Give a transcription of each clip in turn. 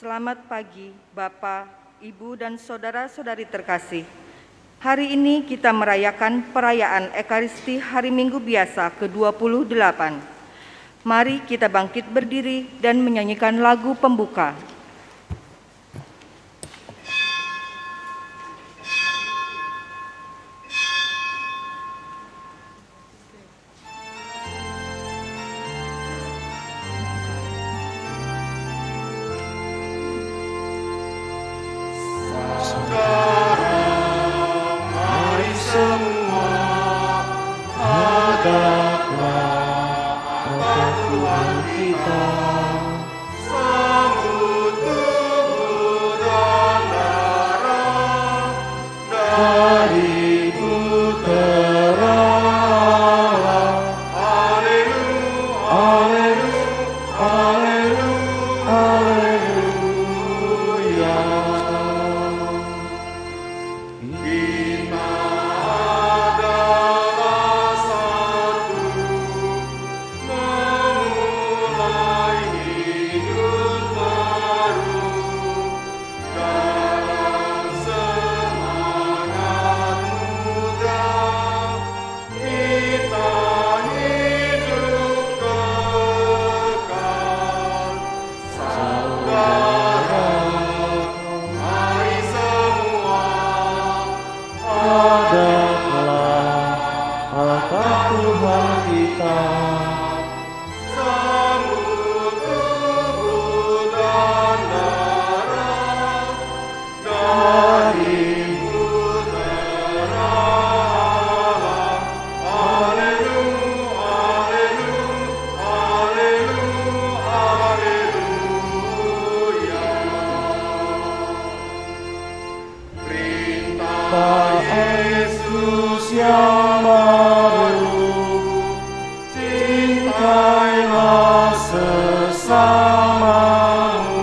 Selamat pagi, Bapak, Ibu, dan saudara-saudari terkasih. Hari ini kita merayakan perayaan Ekaristi Hari Minggu Biasa ke-28. Mari kita bangkit berdiri dan menyanyikan lagu pembuka. Mari semua hadaplah Allah Tuhan kita. Sambut tubuh dan darah dari putera Allah. Haleluya, haleluya, haleluya. Kita adalah satu, memulai hidup baru dalam semangat muda. Kita hidup kekal, saudara. Mari semua hadaplah altar Tuhan kita. Sambut tubuh dan darah dari putera Allah. Haleluya, haleluya, haleluya. Perintah Yesus yang baru, cintailah sesamamu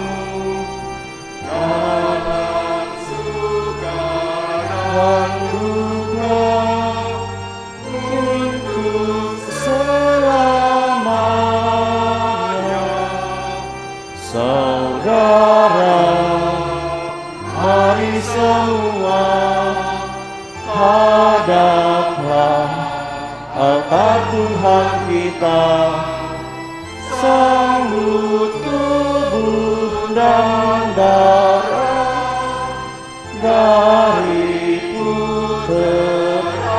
dalam suka dan duka untuk selamanya. Saudara, mari semua hadaplah altar Tuhan kita. Sambut tubuh dan darah dari putera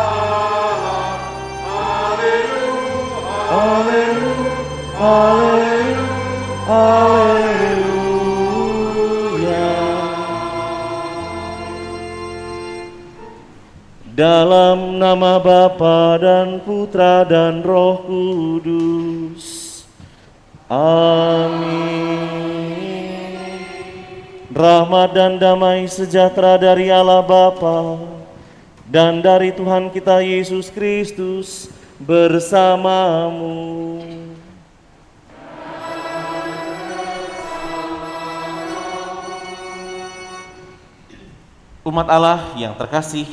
Allah. Haleluya, haleluya, haleluya. Dalam nama Bapa dan Putra dan Roh Kudus. Amin. Rahmat dan damai sejahtera dari Allah Bapa dan dari Tuhan kita Yesus Kristus bersamamu. Umat Allah yang terkasih,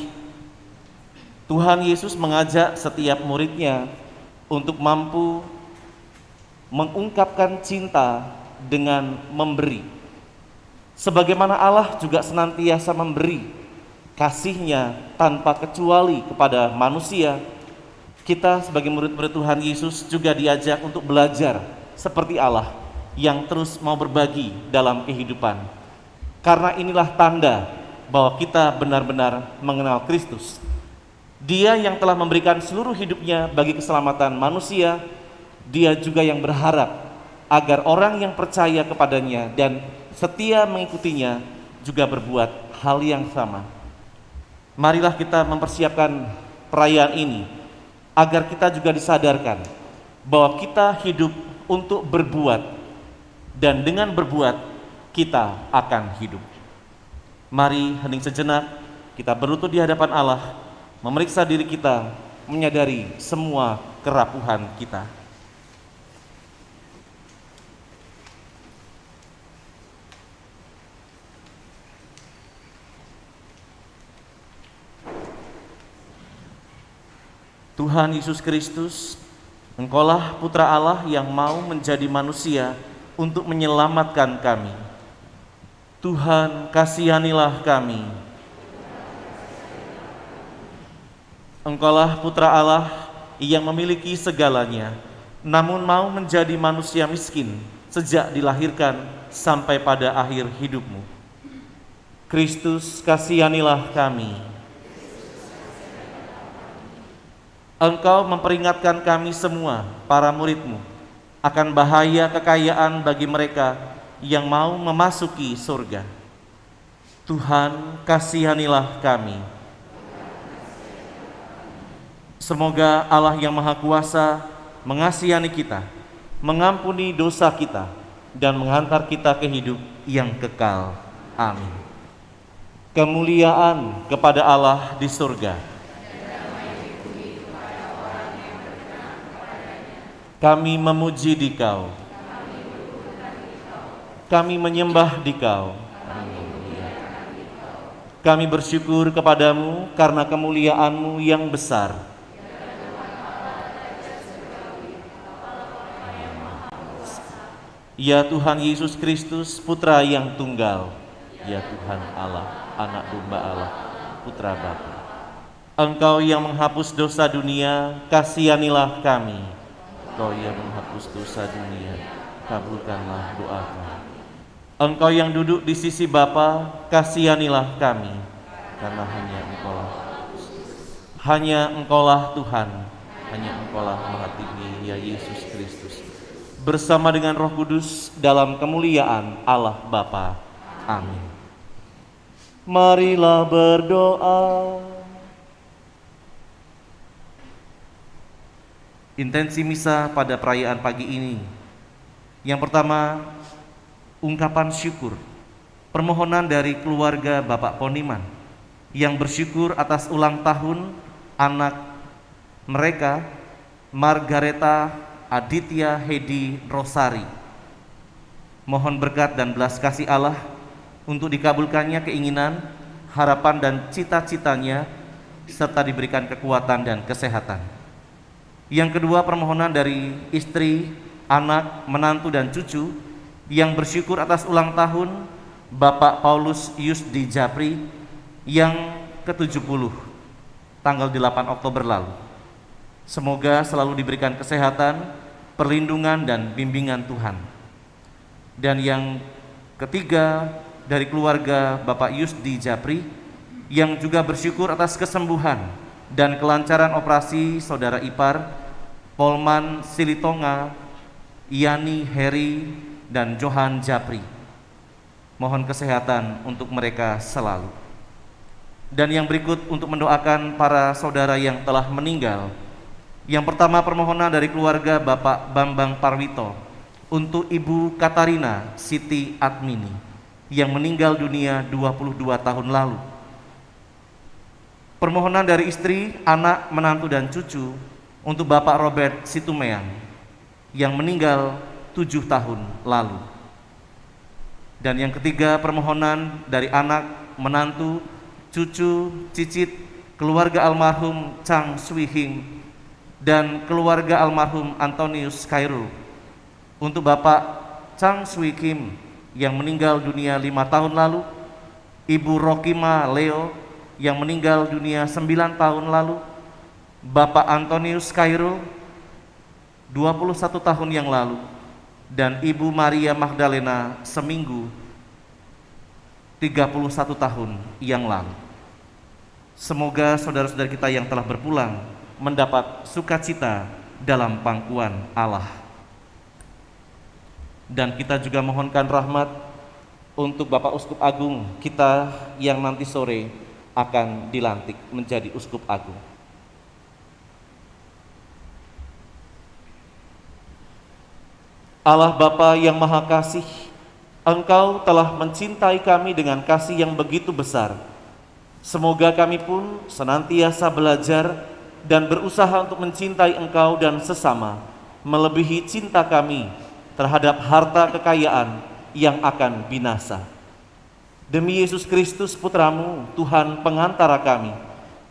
Tuhan Yesus mengajak setiap muridnya untuk mampu mengungkapkan cinta dengan memberi. Sebagaimana Allah juga senantiasa memberi kasih-Nya tanpa kecuali kepada manusia, kita sebagai murid-murid Tuhan Yesus juga diajak untuk belajar seperti Allah yang terus mau berbagi dalam kehidupan. Karena inilah tanda bahwa kita benar-benar mengenal Kristus. Dia yang telah memberikan seluruh hidupnya bagi keselamatan manusia, Dia juga yang berharap agar orang yang percaya kepadanya dan setia mengikutinya juga berbuat hal yang sama. Marilah kita mempersiapkan perayaan ini agar kita juga disadarkan bahwa kita hidup untuk berbuat, dan dengan berbuat kita akan hidup. Mari hening sejenak, kita berlutut di hadapan Allah, memeriksa diri kita, menyadari semua kerapuhan kita. Tuhan Yesus Kristus, Engkaulah Putra Allah yang mau menjadi manusia untuk menyelamatkan kami. Tuhan, kasihanilah kami. Engkaulah Putra Allah yang memiliki segalanya, namun mau menjadi manusia miskin sejak dilahirkan sampai pada akhir hidupmu. Kristus, kasihanilah kami. Engkau memperingatkan kami semua, para murid-Mu, akan bahaya kekayaan bagi mereka yang mau memasuki surga. Tuhan, kasihanilah kami. Semoga Allah yang Maha Kuasa mengasihani kita, mengampuni dosa kita, dan menghantar kita ke hidup yang kekal. Amin. Kemuliaan kepada Allah di surga. Kami memuji Dikau. Kami menyembah Dikau. Kami bersyukur kepadamu karena kemuliaan-Mu yang besar. Ya Tuhan Yesus Kristus, Putra yang tunggal. Ya Tuhan Allah, Anak Domba Allah, Putra Bapa. Engkau yang menghapus dosa dunia, kasihanilah kami. Engkau yang menghapus dosa dunia, kabulkanlah doa kami. Engkau yang duduk di sisi Bapa, kasihanilah kami, karena hanya Engkaulah Tuhan, hanya Engkaulah Maha Tinggi, ya Yesus Kristus, bersama dengan Roh Kudus dalam kemuliaan Allah Bapa. Amin. Marilah berdoa. Intensi misa pada perayaan pagi ini. Yang pertama, ungkapan syukur, permohonan dari keluarga Bapak Poniman yang bersyukur atas ulang tahun anak mereka, Margareta Aditya Hedi Rosari. Mohon berkat dan belas kasih Allah untuk dikabulkannya keinginan, harapan dan cita-citanya, serta diberikan kekuatan dan kesehatan. Yang kedua, permohonan dari istri, anak, menantu dan cucu yang bersyukur atas ulang tahun Bapak Paulus Yusdi Japri yang ke-70 tanggal 8 Oktober lalu. Semoga selalu diberikan kesehatan, perlindungan dan bimbingan Tuhan. Dan yang ketiga, dari keluarga Bapak Yusdi Japri yang juga bersyukur atas kesembuhan dan kelancaran operasi saudara ipar Polman Silitonga, Yani Heri dan Johan Japri. Mohon kesehatan untuk mereka selalu. Dan yang berikut untuk mendoakan para saudara yang telah meninggal. Yang pertama, permohonan dari keluarga Bapak Bambang Parwito untuk Ibu Katarina Siti Admini yang meninggal dunia 22 tahun lalu. Permohonan dari istri, anak, menantu dan cucu untuk Bapak Robert Situmeang yang meninggal 7 tahun lalu. Dan yang ketiga, permohonan dari anak, menantu, cucu, cicit, keluarga almarhum Chang Sui Hing dan keluarga almarhum Antonius Khairul untuk Bapak Chang Sui Kim yang meninggal dunia 5 tahun lalu, Ibu Rokima Leo yang meninggal dunia 9 tahun lalu, Bapak Antonius Khairul 21 tahun yang lalu, dan Ibu Maria Magdalena Seminggu 31 tahun yang lalu. Semoga saudara-saudara kita yang telah berpulang mendapat sukacita dalam pangkuan Allah. Dan kita juga mohonkan rahmat untuk Bapak Uskup Agung kita yang nanti sore akan dilantik menjadi Uskup Agung. Allah Bapa yang Maha Kasih, Engkau telah mencintai kami dengan kasih yang begitu besar. Semoga kami pun senantiasa belajar dan berusaha untuk mencintai Engkau dan sesama, melebihi cinta kami terhadap harta kekayaan yang akan binasa. Demi Yesus Kristus Putramu, Tuhan pengantara kami,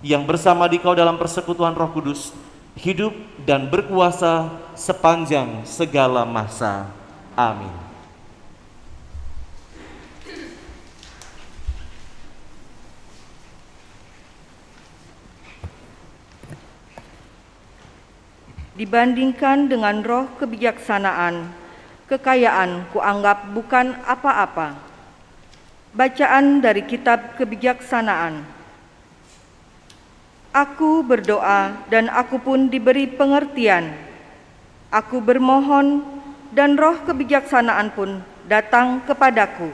yang bersama Dikau dalam persekutuan Roh Kudus, hidup dan berkuasa sepanjang segala masa. Amin. Dibandingkan dengan roh kebijaksanaan, kekayaan kuanggap bukan apa-apa. Bacaan dari kitab kebijaksanaan. Aku berdoa dan aku pun diberi pengertian. Aku bermohon dan roh kebijaksanaan pun datang kepadaku.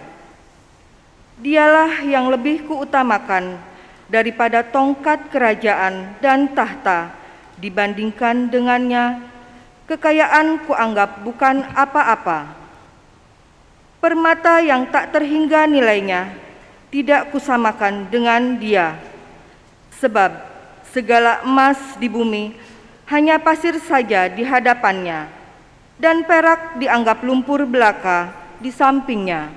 Dialah yang lebih kuutamakan daripada tongkat kerajaan dan tahta. Dibandingkan dengannya, kekayaan kuanggap bukan apa-apa. Permata yang tak terhingga nilainya tidak kusamakan dengan dia. Sebab segala emas di bumi hanya pasir saja di hadapannya, dan perak dianggap lumpur belaka di sampingnya.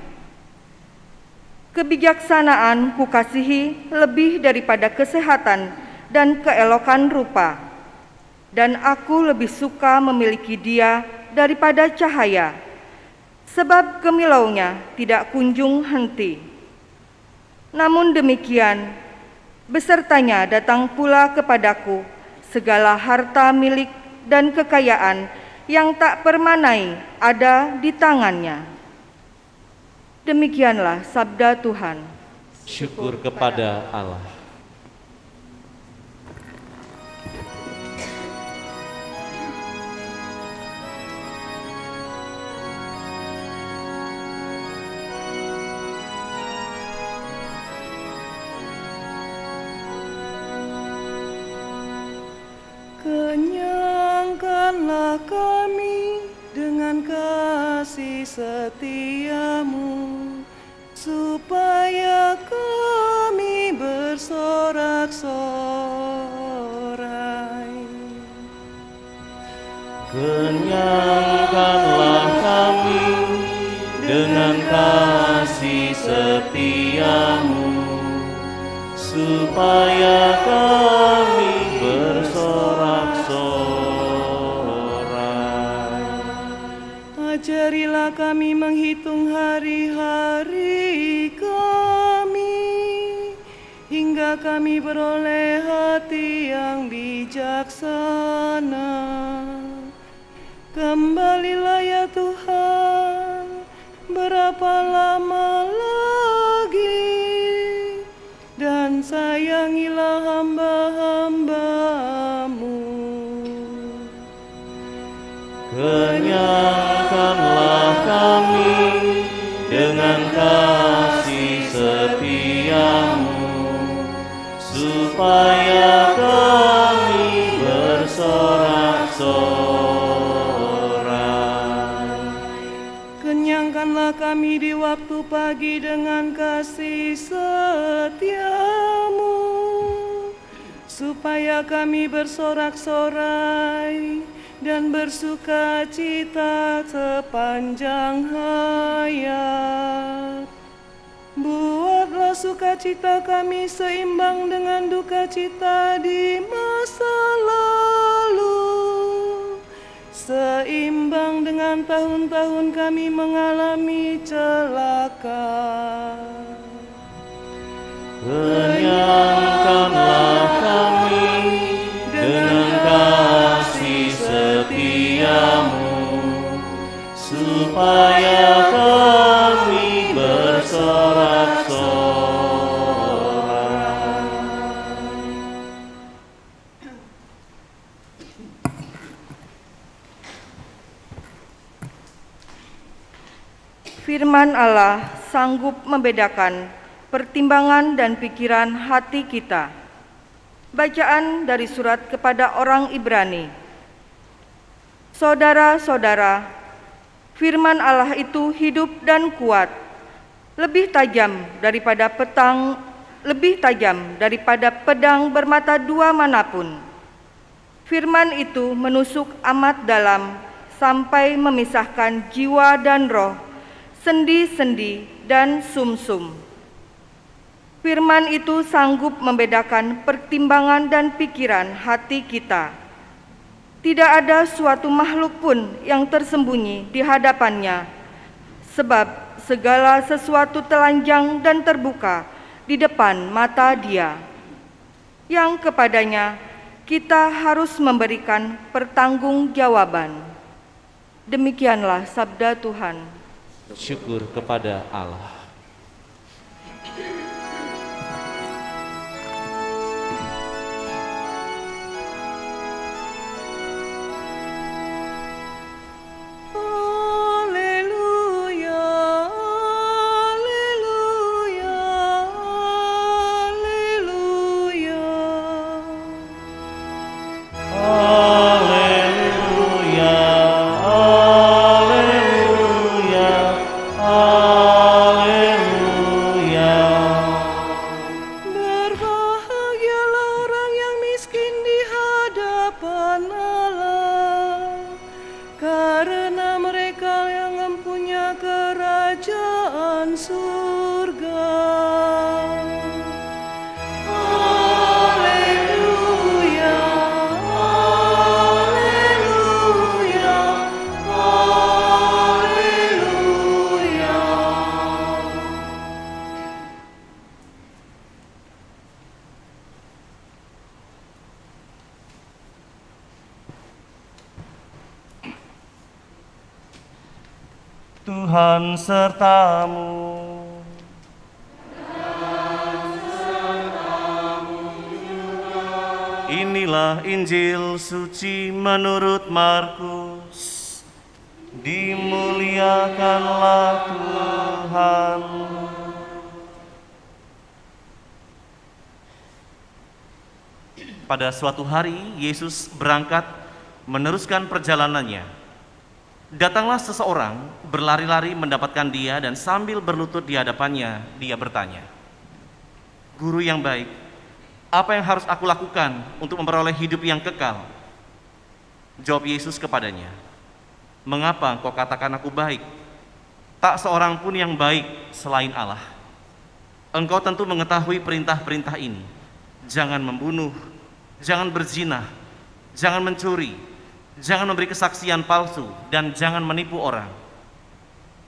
Kebijaksanaan kukasihi lebih daripada kesehatan dan keelokan rupa, dan aku lebih suka memiliki dia daripada cahaya, sebab gemilaunya tidak kunjung henti. Namun demikian, besertanya datang pula kepadaku segala harta milik dan kekayaan yang tak permanai ada di tangannya. Demikianlah sabda Tuhan. Syukur kepada Allah. Kenyangkanlah kami dengan kasih setiamu, supaya kami bersorak-sorai. Kenyangkanlah kami dengan kasih setiamu, supaya kami bersorak-sorai. Ajarilah kami menghitung hari-hari kami, hingga kami beroleh hati yang bijaksana. Kembalilah ya Tuhan, berapa lama lagi, dan sayangilah hamba-hamba-Mu. Kenyangkanlah kami dengan kasih setiamu, supaya kami bersorak-sorai. Kenyangkanlah kami di waktu pagi dengan kasih setiamu, supaya kami bersorak-sorai dan bersuka cita sepanjang hayat. Buatlah sukacita kami seimbang dengan duka cita di masa lalu, seimbang dengan tahun-tahun kami mengalami celaka. Kenyangkanlah kami dengan kasih setiamu, supaya kami bersorak-sorai. Firman Allah sanggup membedakan pertimbangan dan pikiran hati kita. Bacaan dari surat kepada orang Ibrani. Saudara-saudara, firman Allah itu hidup dan kuat, lebih tajam daripada pedang bermata dua manapun. Firman itu menusuk amat dalam sampai memisahkan jiwa dan roh, sendi-sendi dan sumsum. Firman itu sanggup membedakan pertimbangan dan pikiran hati kita. Tidak ada suatu makhluk pun yang tersembunyi di hadapannya, sebab segala sesuatu telanjang dan terbuka di depan mata Dia, yang kepadanya kita harus memberikan pertanggungjawaban. Demikianlah sabda Tuhan. Syukur kepada Allah. Haleluya, haleluya. Haleluya. Berbahagialah orang yang miskin di hadapan Allah, karena mereka yang mempunyai kerajaan surga. Haleluya, haleluya, haleluya. Tuhan sertamu. Inilah Injil suci menurut Markus. Dimuliakanlah Tuhan. Pada suatu hari, Yesus berangkat meneruskan perjalanannya. Datanglah seseorang berlari-lari mendapatkan dia dan sambil berlutut di hadapannya, dia bertanya, "Guru yang baik, apa yang harus aku lakukan untuk memperoleh hidup yang kekal?" Jawab Yesus kepadanya, "Mengapa engkau katakan aku baik? Tak seorang pun yang baik selain Allah. Engkau tentu mengetahui perintah-perintah ini. Jangan membunuh, jangan berzina, jangan mencuri, jangan memberi kesaksian palsu, dan jangan menipu orang.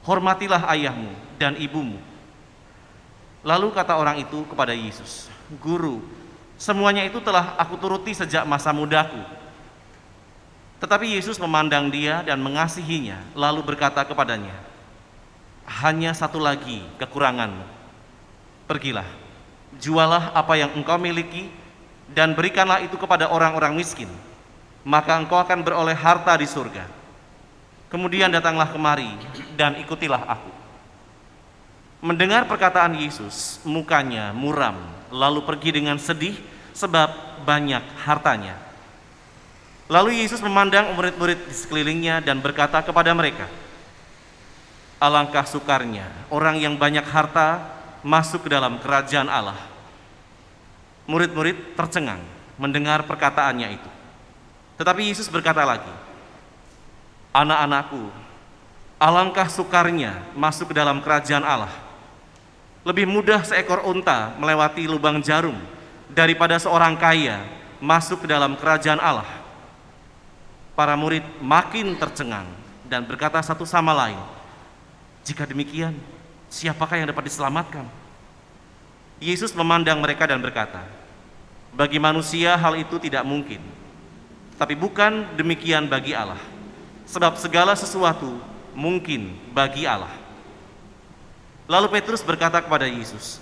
Hormatilah ayahmu dan ibumu." Lalu kata orang itu kepada Yesus, "Guru, semuanya itu telah aku turuti sejak masa mudaku." Tetapi Yesus memandang dia dan mengasihinya, lalu berkata kepadanya, "Hanya satu lagi kekuranganmu. Pergilah, jualah apa yang engkau miliki dan berikanlah itu kepada orang-orang miskin, maka engkau akan beroleh harta di surga. Kemudian datanglah kemari dan ikutilah aku." Mendengar perkataan Yesus, mukanya muram, lalu pergi dengan sedih sebab banyak hartanya. Lalu Yesus memandang murid-murid di sekelilingnya dan berkata kepada mereka, "Alangkah sukarnya orang yang banyak harta masuk ke dalam kerajaan Allah." Murid-murid tercengang mendengar perkataannya itu. Tetapi Yesus berkata lagi, "Anak-anakku, alangkah sukarnya masuk ke dalam kerajaan Allah. Lebih mudah seekor unta melewati lubang jarum daripada seorang kaya masuk ke dalam kerajaan Allah." Para murid makin tercengang dan berkata satu sama lain, "Jika demikian, siapakah yang dapat diselamatkan?" Yesus memandang mereka dan berkata, "Bagi manusia hal itu tidak mungkin, tapi bukan demikian bagi Allah, sebab segala sesuatu mungkin bagi Allah." Lalu Petrus berkata kepada Yesus,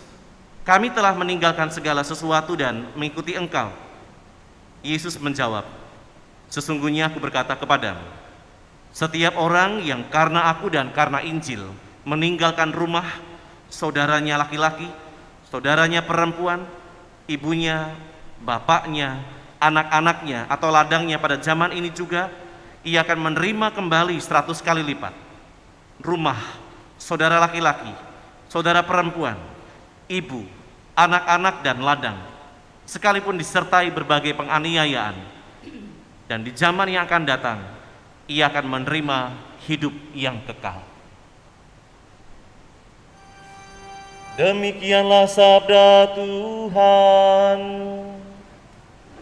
"Kami telah meninggalkan segala sesuatu dan mengikuti Engkau." Yesus menjawab, "Sesungguhnya aku berkata kepadamu, setiap orang yang karena aku dan karena Injil meninggalkan rumah, saudaranya laki-laki, saudaranya perempuan, ibunya, bapaknya, anak-anaknya atau ladangnya pada zaman ini juga, ia akan menerima kembali 100 kali lipat. Rumah, saudara laki-laki, saudara perempuan, ibu, anak-anak dan ladang, sekalipun disertai berbagai penganiayaan. Dan di zaman yang akan datang, ia akan menerima hidup yang kekal." Demikianlah sabda Tuhan.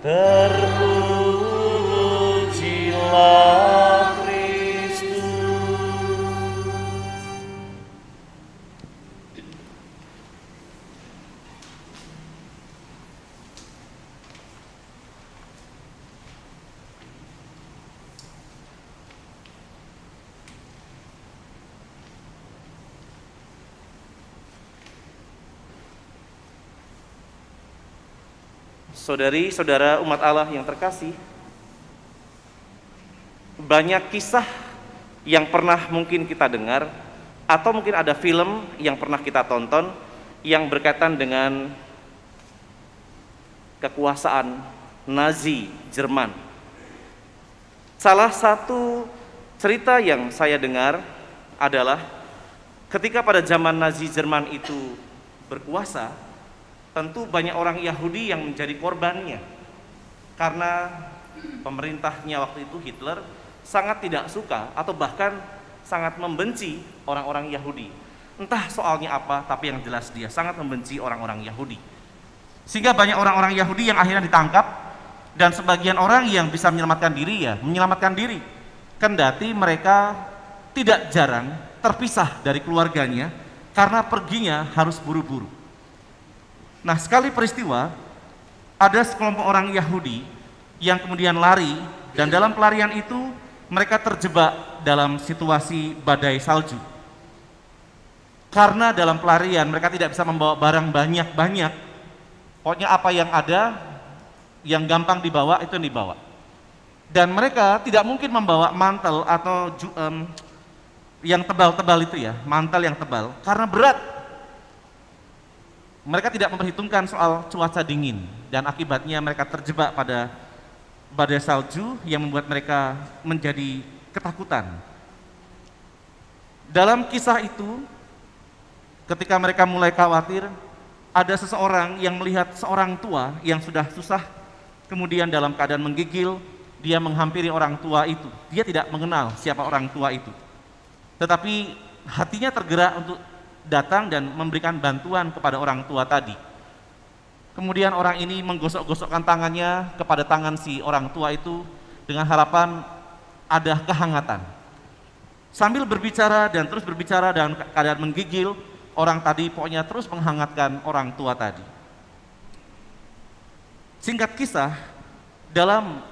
Terpujilah Kristus. Saudari-saudara umat Allah yang terkasih, banyak kisah yang pernah mungkin kita dengar, atau mungkin ada film yang pernah kita tonton yang berkaitan dengan kekuasaan Nazi Jerman. Salah satu cerita yang saya dengar adalah ketika pada zaman Nazi Jerman itu berkuasa, tentu banyak orang Yahudi yang menjadi korbannya. Karena pemerintahnya waktu itu, Hitler, sangat tidak suka atau bahkan sangat membenci orang-orang Yahudi. Entah soalnya apa, tapi yang jelas dia sangat membenci orang-orang Yahudi. Sehingga banyak orang-orang Yahudi yang akhirnya ditangkap, dan sebagian orang yang bisa menyelamatkan diri ya menyelamatkan diri. Kendati mereka tidak jarang terpisah dari keluarganya karena perginya harus buru-buru. Nah, sekali peristiwa ada sekelompok orang Yahudi yang kemudian lari, dan dalam pelarian itu mereka terjebak dalam situasi badai salju. Karena dalam pelarian mereka tidak bisa membawa barang banyak-banyak, pokoknya apa yang ada, yang gampang dibawa itu yang dibawa. Dan mereka tidak mungkin membawa mantel atau yang tebal-tebal itu ya, mantel yang tebal, karena berat. Mereka tidak memperhitungkan soal cuaca dingin, dan akibatnya mereka terjebak pada badai salju yang membuat mereka menjadi ketakutan. Dalam kisah itu, ketika mereka mulai khawatir, ada seseorang yang melihat seorang tua yang sudah susah, kemudian dalam keadaan menggigil, dia menghampiri orang tua itu. Dia tidak mengenal siapa orang tua itu, tetapi hatinya tergerak untuk datang dan memberikan bantuan kepada orang tua tadi. Kemudian orang ini menggosok-gosokkan tangannya kepada tangan si orang tua itu dengan harapan ada kehangatan. Sambil berbicara dan terus berbicara dalam keadaan menggigil, orang tadi pokoknya terus menghangatkan orang tua tadi. Singkat kisah, dalam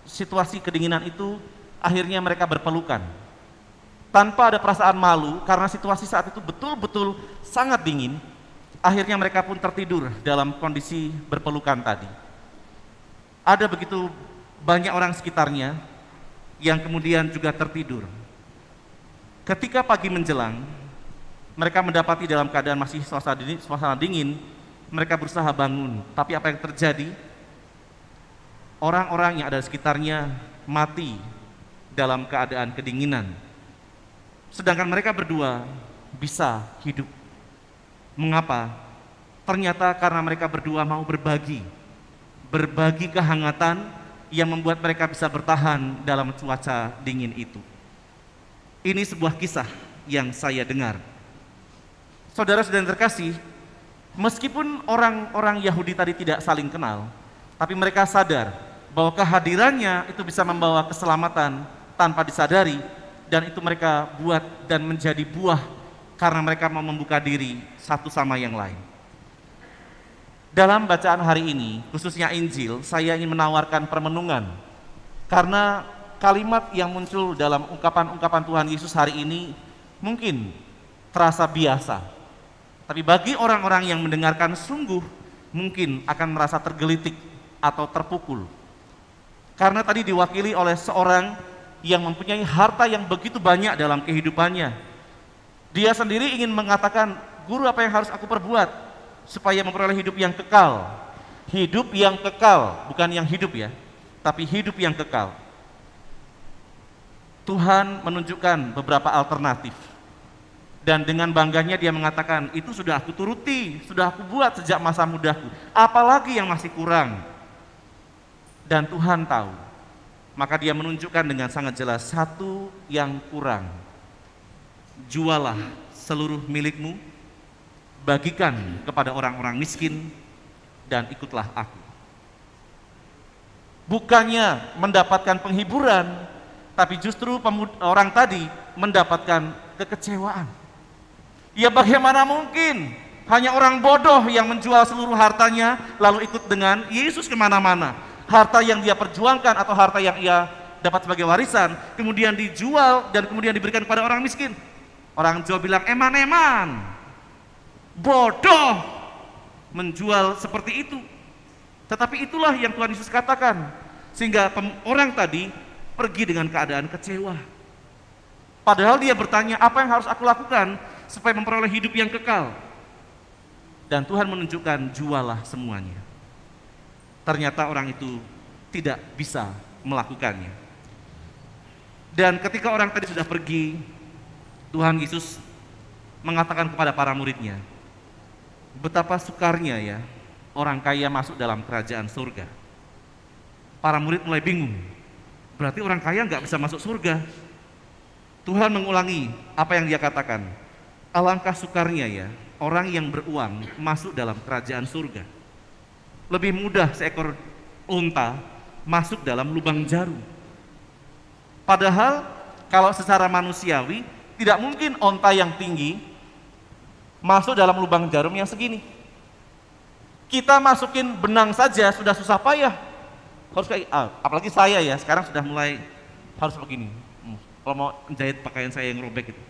situasi kedinginan itu akhirnya mereka berpelukan tanpa ada perasaan malu, karena situasi saat itu betul-betul sangat dingin. Akhirnya mereka pun tertidur dalam kondisi berpelukan tadi. Ada begitu banyak orang sekitarnya yang kemudian juga tertidur. Ketika pagi menjelang, mereka mendapati dalam keadaan masih suasana dingin, mereka berusaha bangun. Tapi apa yang terjadi? Orang-orang yang ada di sekitarnya mati dalam keadaan kedinginan. Sedangkan mereka berdua bisa hidup. Mengapa? Ternyata karena mereka berdua mau berbagi kehangatan yang membuat mereka bisa bertahan dalam cuaca dingin itu. Ini sebuah kisah yang saya dengar. Saudara-saudara terkasih, meskipun orang-orang Yahudi tadi tidak saling kenal, tapi mereka sadar bahwa kehadirannya itu bisa membawa keselamatan tanpa disadari, dan itu mereka buat dan menjadi buah karena mereka mau membuka diri satu sama yang lain. Dalam bacaan hari ini, khususnya Injil, saya ingin menawarkan permenungan, karena kalimat yang muncul dalam ungkapan-ungkapan Tuhan Yesus hari ini mungkin terasa biasa, tapi bagi orang-orang yang mendengarkan sungguh mungkin akan merasa tergelitik atau terpukul. Karena tadi diwakili oleh seorang yang mempunyai harta yang begitu banyak dalam kehidupannya. Dia sendiri ingin mengatakan, guru, apa yang harus aku perbuat supaya memperoleh hidup yang kekal? Hidup yang kekal, bukan yang hidup ya, tapi hidup yang kekal. Tuhan menunjukkan beberapa alternatif, dan dengan bangganya dia mengatakan, itu sudah aku turuti, sudah aku buat sejak masa mudaku, apalagi yang masih kurang? Dan Tuhan tahu, maka dia menunjukkan dengan sangat jelas satu yang kurang. Jualah seluruh milikmu, bagikan kepada orang-orang miskin, dan ikutlah aku. Bukannya mendapatkan penghiburan, tapi justru orang tadi mendapatkan kekecewaan. Ya bagaimana mungkin hanya orang bodoh yang menjual seluruh hartanya lalu ikut dengan Yesus kemana-mana. Harta yang dia perjuangkan atau harta yang ia dapat sebagai warisan kemudian dijual dan kemudian diberikan kepada orang miskin. Orang Jawa bilang eman-eman, bodoh menjual seperti itu. Tetapi itulah yang Tuhan Yesus katakan, sehingga orang tadi pergi dengan keadaan kecewa. Padahal dia bertanya, apa yang harus aku lakukan supaya memperoleh hidup yang kekal? Dan Tuhan menunjukkan, jualah semuanya. Ternyata orang itu tidak bisa melakukannya. Dan ketika orang tadi sudah pergi, Tuhan Yesus mengatakan kepada para muridnya, betapa sukarnya ya orang kaya masuk dalam kerajaan surga. Para murid mulai bingung, berarti orang kaya nggak bisa masuk surga. Tuhan mengulangi apa yang dia katakan, alangkah sukarnya ya orang yang beruang masuk dalam kerajaan surga. Lebih mudah seekor unta masuk dalam lubang jarum. Padahal kalau secara manusiawi tidak mungkin unta yang tinggi masuk dalam lubang jarum yang segini. Kita masukin benang saja sudah susah payah. Harus kayak, apalagi saya ya, sekarang sudah mulai harus begini. Kalau mau menjahit pakaian saya yang robek itu.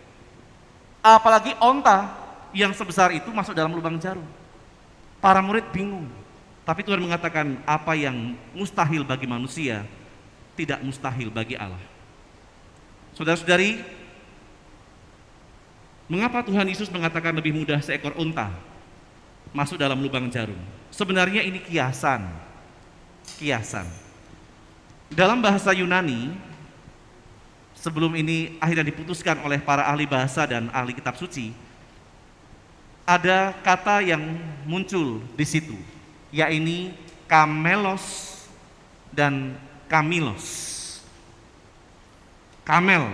Apalagi unta yang sebesar itu masuk dalam lubang jarum. Para murid bingung. Tapi Tuhan mengatakan apa yang mustahil bagi manusia tidak mustahil bagi Allah. Saudara-saudari, mengapa Tuhan Yesus mengatakan lebih mudah seekor unta masuk dalam lubang jarum? Sebenarnya ini kiasan. Dalam bahasa Yunani, sebelum ini akhirnya diputuskan oleh para ahli bahasa dan ahli kitab suci, ada kata yang muncul di situ, yaitu kamelos dan kamilos. Camel,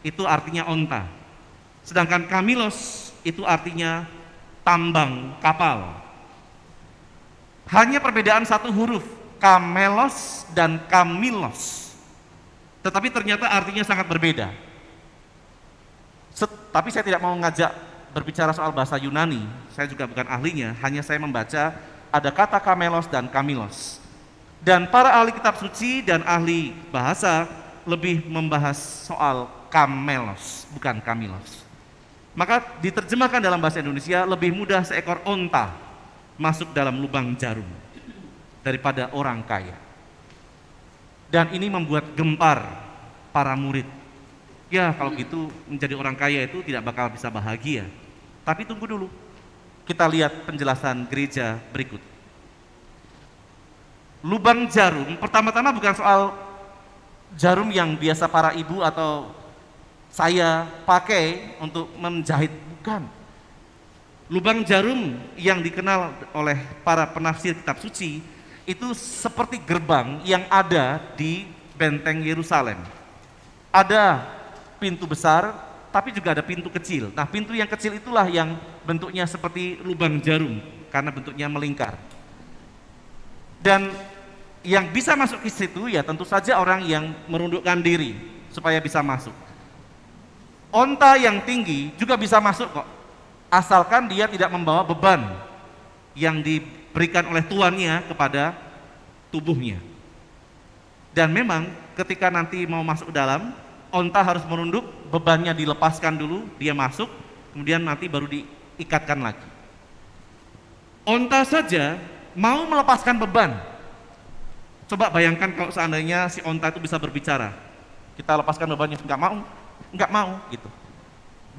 itu artinya onta. Sedangkan kamilos itu artinya tambang kapal. Hanya perbedaan satu huruf, kamelos dan kamilos. Tetapi ternyata artinya sangat berbeda. Tapi saya tidak mau mengajak berbicara soal bahasa Yunani, saya juga bukan ahlinya, hanya saya membaca ada kata kamelos dan kamilos. Dan para ahli kitab suci dan ahli bahasa lebih membahas soal kamelos, bukan kamilos. Maka diterjemahkan dalam bahasa Indonesia, lebih mudah seekor onta masuk dalam lubang jarum daripada orang kaya. Dan ini membuat gempar para murid. Ya kalau gitu menjadi orang kaya itu tidak bakal bisa bahagia. Tapi tunggu dulu, kita lihat penjelasan gereja berikut. Lubang jarum, pertama-tama bukan soal jarum yang biasa para ibu atau saya pakai untuk menjahit, bukan. Lubang jarum yang dikenal oleh para penafsir kitab suci itu seperti gerbang yang ada di benteng Yerusalem. Ada pintu besar, tapi juga ada pintu kecil. Nah, pintu yang kecil itulah yang bentuknya seperti lubang jarum karena bentuknya melingkar. Dan yang bisa masuk ke situ ya tentu saja orang yang merundukkan diri supaya bisa masuk. Onta yang tinggi juga bisa masuk kok, asalkan dia tidak membawa beban yang diberikan oleh tuannya kepada tubuhnya. Dan memang ketika nanti mau masuk dalam, onta harus merunduk, bebannya dilepaskan dulu, dia masuk, kemudian nanti baru diikatkan lagi. Onta saja mau melepaskan beban. Coba bayangkan kalau seandainya si onta itu bisa berbicara, kita lepaskan bebannya, nggak mau gitu.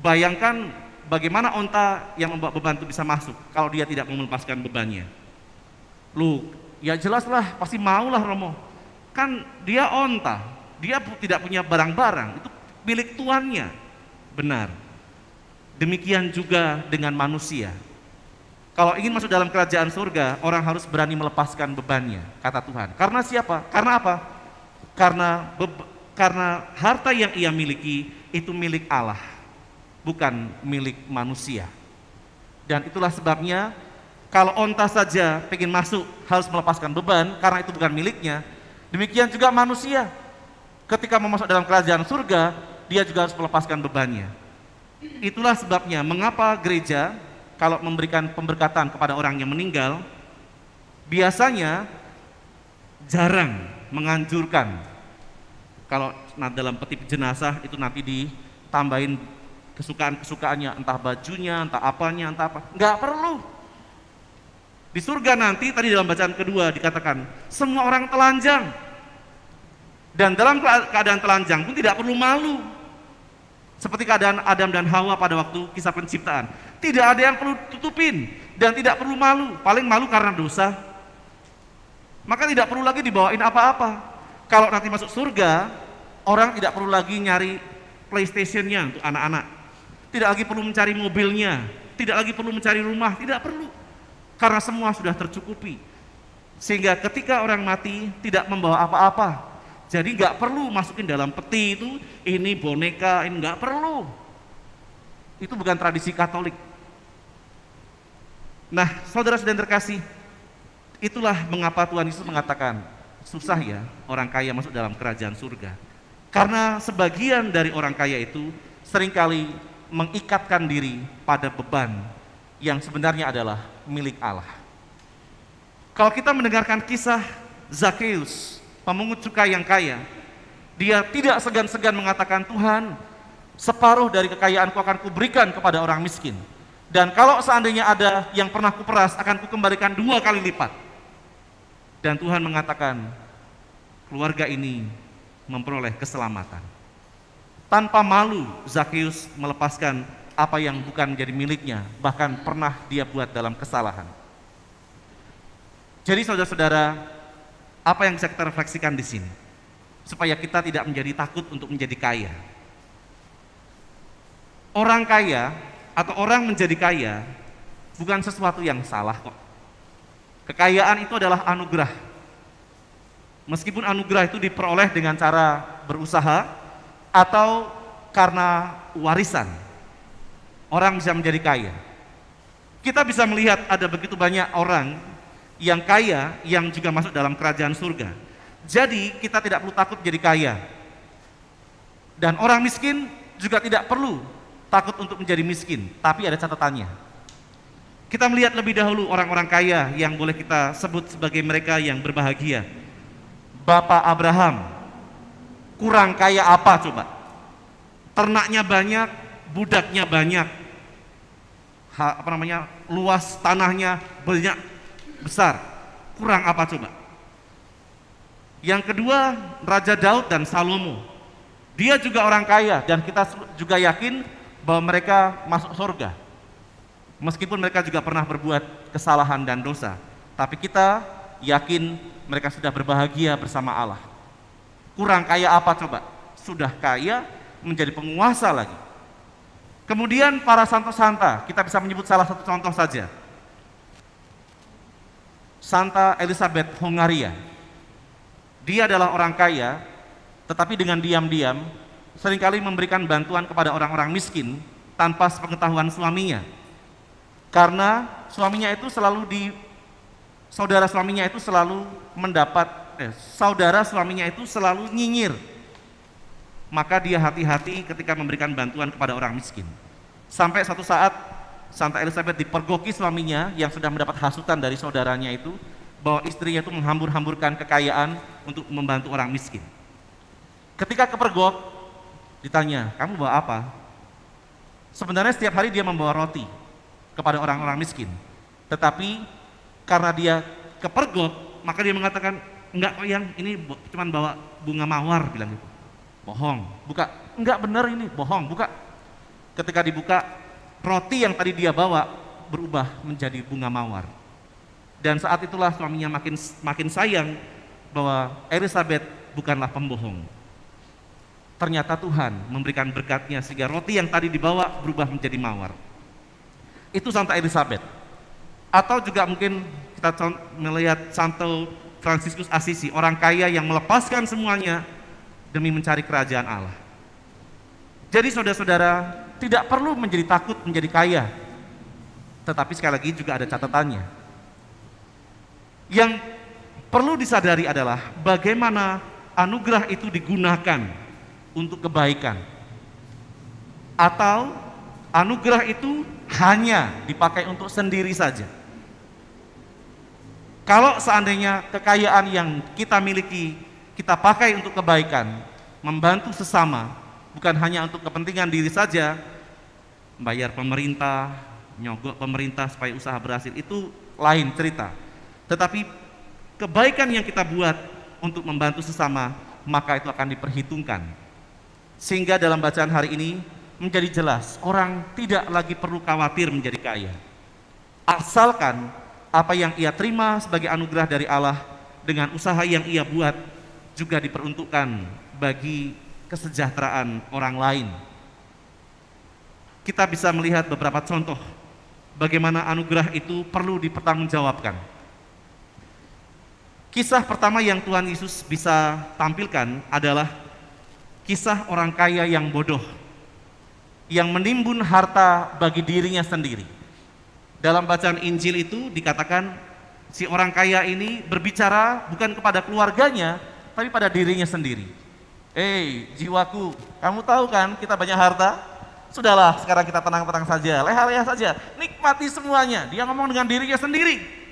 Bayangkan bagaimana onta yang membawa beban itu bisa masuk kalau dia tidak mau melepaskan bebannya. Lu, ya jelaslah pasti maulah Romo. Kan dia onta, dia tidak punya barang-barang, itu milik tuannya. Benar. Demikian juga dengan manusia. Kalau ingin masuk dalam kerajaan surga, orang harus berani melepaskan bebannya, kata Tuhan. Karena siapa? Karena apa? Karena harta yang ia miliki itu milik Allah, bukan milik manusia. Dan itulah sebabnya kalau onta saja ingin masuk harus melepaskan beban karena itu bukan miliknya. Demikian juga manusia, ketika mau masuk dalam kerajaan surga, dia juga harus melepaskan bebannya. Itulah sebabnya mengapa gereja kalau memberikan pemberkatan kepada orang yang meninggal, biasanya jarang menganjurkan kalau dalam peti jenazah itu nanti ditambahin kesukaan-kesukaannya, entah bajunya, entah apanya, entah apa. Enggak perlu. Di surga nanti, tadi dalam bacaan kedua dikatakan, semua orang telanjang. Dan dalam keadaan telanjang pun tidak perlu malu. Seperti keadaan Adam dan Hawa pada waktu kisah penciptaan. Tidak ada yang perlu tutupin dan tidak perlu malu. Paling malu karena dosa. Maka tidak perlu lagi dibawain apa-apa. Kalau nanti masuk surga, orang tidak perlu lagi nyari PlayStation-nya untuk anak-anak. tidak lagi perlu mencari mobilnya, tidak lagi perlu mencari rumah, tidak perlu. Karena semua sudah tercukupi. Sehingga ketika orang mati tidak membawa apa-apa. Jadi nggak perlu masukin dalam peti itu, ini boneka, ini nggak perlu. Itu bukan tradisi Katolik. Nah, saudara-saudara terkasih, itulah mengapa Tuhan Yesus mengatakan, susah ya orang kaya masuk dalam kerajaan surga. Karena sebagian dari orang kaya itu seringkali mengikatkan diri pada beban yang sebenarnya adalah milik Allah. Kalau kita mendengarkan kisah Zakheus, pemungut cukai yang kaya, dia tidak segan-segan mengatakan, Tuhan, separuh dari kekayaanku akan kuberikan kepada orang miskin. Dan kalau seandainya ada yang pernah kuperas, akan kukembalikan 2 kali lipat. Dan Tuhan mengatakan, keluarga ini memperoleh keselamatan. Tanpa malu, Zakheus melepaskan apa yang bukan menjadi miliknya, bahkan pernah dia buat dalam kesalahan. Jadi saudara-saudara, apa yang bisa kita refleksikan di sini? Supaya kita tidak menjadi takut untuk menjadi kaya. Orang kaya atau orang menjadi kaya bukan sesuatu yang salah kok. Kekayaan itu adalah anugerah. Meskipun anugerah itu diperoleh dengan cara berusaha atau karena warisan, orang bisa menjadi kaya. Kita bisa melihat ada begitu banyak orang yang kaya yang juga masuk dalam kerajaan surga. Jadi kita tidak perlu takut jadi kaya. Dan orang miskin juga tidak perlu takut untuk menjadi miskin, tapi ada catatannya. Kita melihat lebih dahulu orang-orang kaya yang boleh kita sebut sebagai mereka yang berbahagia. Bapak Abraham, kurang kaya apa coba? Ternaknya banyak, budaknya banyak, luas tanahnya banyak, besar. Kurang apa coba? Yang kedua, Raja Daud dan Salomo. Dia juga orang kaya dan kita juga yakin bahwa mereka masuk surga. Meskipun mereka juga pernah berbuat kesalahan dan dosa, tapi kita yakin mereka sudah berbahagia bersama Allah. Kurang kaya apa coba? Sudah kaya, menjadi penguasa lagi. Kemudian para santo-santa, kita bisa menyebut salah satu contoh saja. Santa Elizabeth Hongaria. Dia adalah orang kaya, tetapi dengan diam-diam seringkali memberikan bantuan kepada orang-orang miskin tanpa sepengetahuan suaminya. Karena suaminya itu selalu saudara suaminya itu selalu nyinyir. Maka dia hati-hati ketika memberikan bantuan kepada orang miskin. Sampai satu saat Santa Elizabeth dipergoki suaminya yang sudah mendapat hasutan dari saudaranya itu, bahwa istrinya itu menghambur-hamburkan kekayaan untuk membantu orang miskin. Ketika kepergok, ditanya, kamu bawa apa? Sebenarnya setiap hari dia membawa roti kepada orang-orang miskin. Tetapi karena dia kepergok, maka dia mengatakan, enggak kok yang ini cuma bawa bunga mawar, bilang gitu. Bohong, buka. Enggak benar ini, bohong, buka. Ketika dibuka, roti yang tadi dia bawa berubah menjadi bunga mawar. Dan saat itulah suaminya makin sayang bahwa Elizabeth bukanlah pembohong. Ternyata Tuhan memberikan berkatnya sehingga roti yang tadi dibawa berubah menjadi mawar. Itu Santa Elizabeth. Atau juga mungkin kita melihat Santo Fransiskus Assisi, orang kaya yang melepaskan semuanya demi mencari kerajaan Allah. Jadi saudara-saudara, tidak perlu menjadi takut menjadi kaya. Tetapi sekali lagi juga ada catatannya. Yang perlu disadari adalah bagaimana anugerah itu digunakan untuk kebaikan. Atau anugerah itu hanya dipakai untuk sendiri saja. Kalau seandainya kekayaan yang kita miliki kita pakai untuk kebaikan, membantu sesama, bukan hanya untuk kepentingan diri saja, bayar pemerintah, nyogok pemerintah supaya usaha berhasil, itu lain cerita. Tetapi kebaikan yang kita buat untuk membantu sesama, maka itu akan diperhitungkan. Sehingga dalam bacaan hari ini menjadi jelas, orang tidak lagi perlu khawatir menjadi kaya. Asalkan apa yang ia terima sebagai anugerah dari Allah dengan usaha yang ia buat juga diperuntukkan bagi kesejahteraan orang lain. kita bisa melihat beberapa contoh bagaimana anugerah itu perlu dipertanggungjawabkan. Kisah pertama yang Tuhan Yesus bisa tampilkan adalah kisah orang kaya yang bodoh, yang menimbun harta bagi dirinya sendiri. Dalam bacaan Injil itu dikatakan si orang kaya ini berbicara bukan kepada keluarganya, tapi pada dirinya sendiri. Jiwaku, kamu tahu kan kita banyak harta? Sudahlah, sekarang kita tenang-tenang saja, leha-leha saja, nikmati semuanya. Dia ngomong dengan dirinya sendiri.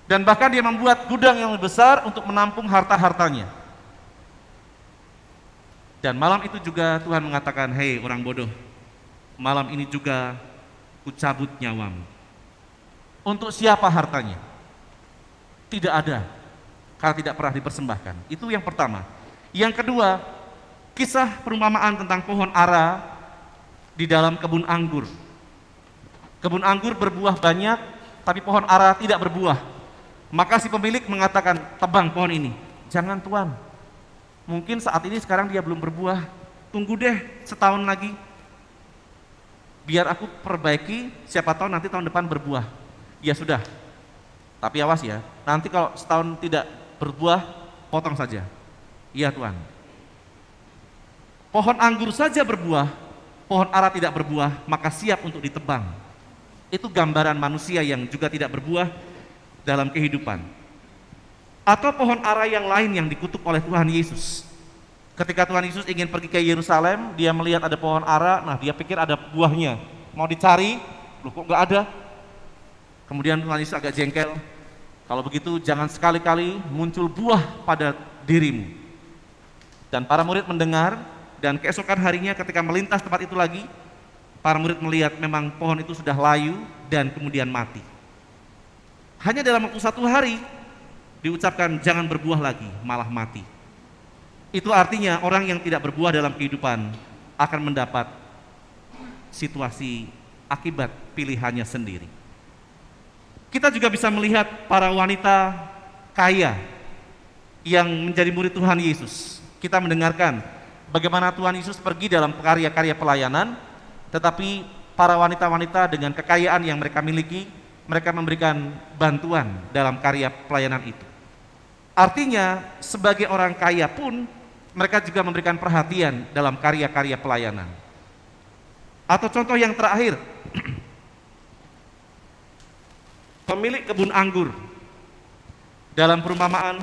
Dan bahkan dia membuat gudang yang lebih besar untuk menampung harta-hartanya. Dan malam itu juga Tuhan mengatakan, hei orang bodoh, malam ini juga kucabut nyawamu. Untuk siapa hartanya? Tidak ada, karena tidak pernah dipersembahkan. Itu yang pertama. Yang kedua, kisah perumpamaan tentang pohon ara di dalam kebun anggur. Kebun anggur berbuah banyak, tapi pohon ara tidak berbuah. Maka si pemilik mengatakan, tebang pohon ini. Jangan Tuan, mungkin saat ini sekarang dia belum berbuah. Tunggu deh setahun lagi. Biar aku perbaiki, siapa tahu nanti tahun depan berbuah. Ya sudah, tapi awas ya, nanti kalau setahun tidak berbuah, potong saja. Iya Tuan. Pohon anggur saja berbuah, pohon ara tidak berbuah, maka siap untuk ditebang. Itu gambaran manusia yang juga tidak berbuah dalam kehidupan. Atau pohon ara yang lain yang dikutuk oleh Tuhan Yesus. Ketika Tuhan Yesus ingin pergi ke Yerusalem, dia melihat ada pohon ara, nah dia pikir ada buahnya. Mau dicari, loh kok nggak ada? Kemudian Tuhan Yesus agak jengkel, kalau begitu jangan sekali-kali muncul buah pada dirimu. Dan para murid mendengar, dan keesokan harinya ketika melintas tempat itu lagi, para murid melihat memang pohon itu sudah layu dan kemudian mati. Hanya dalam waktu 1 hari diucapkan jangan berbuah lagi, malah mati. Itu artinya orang yang tidak berbuah dalam kehidupan akan mendapat situasi akibat pilihannya sendiri. Kita juga bisa melihat para wanita kaya yang menjadi murid Tuhan Yesus. Kita mendengarkan bagaimana Tuhan Yesus pergi dalam karya-karya pelayanan, tetapi para wanita-wanita dengan kekayaan yang mereka miliki, mereka memberikan bantuan dalam karya pelayanan itu. Artinya, sebagai orang kaya pun, mereka juga memberikan perhatian dalam karya-karya pelayanan. Atau contoh yang terakhir, pemilik kebun anggur dalam perumpamaan,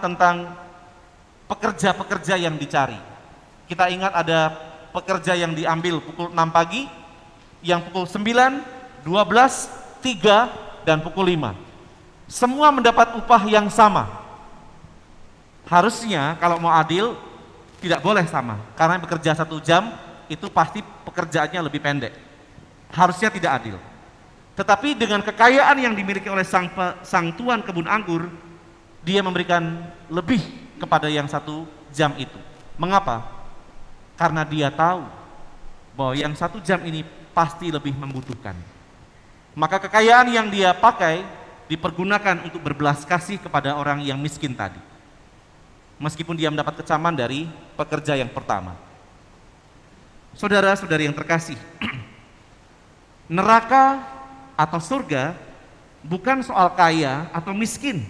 tentang pekerja-pekerja yang dicari. Kita ingat ada pekerja yang diambil pukul 6 pagi, yang pukul 9, 12, 3, dan pukul 5. Semua mendapat upah yang sama. Harusnya kalau mau adil, tidak boleh sama. Karena yang bekerja 1 jam, itu pasti pekerjaannya lebih pendek. Harusnya tidak adil. Tetapi dengan kekayaan yang dimiliki oleh sang tuan kebun anggur, dia memberikan lebih kepada yang 1 jam itu. Mengapa? Karena dia tahu bahwa yang 1 jam ini pasti lebih membutuhkan. Maka kekayaan yang dia pakai dipergunakan untuk berbelas kasih kepada orang yang miskin tadi. Meskipun dia mendapat kecaman dari pekerja yang pertama. Saudara-saudari yang terkasih, neraka atau surga bukan soal kaya atau miskin.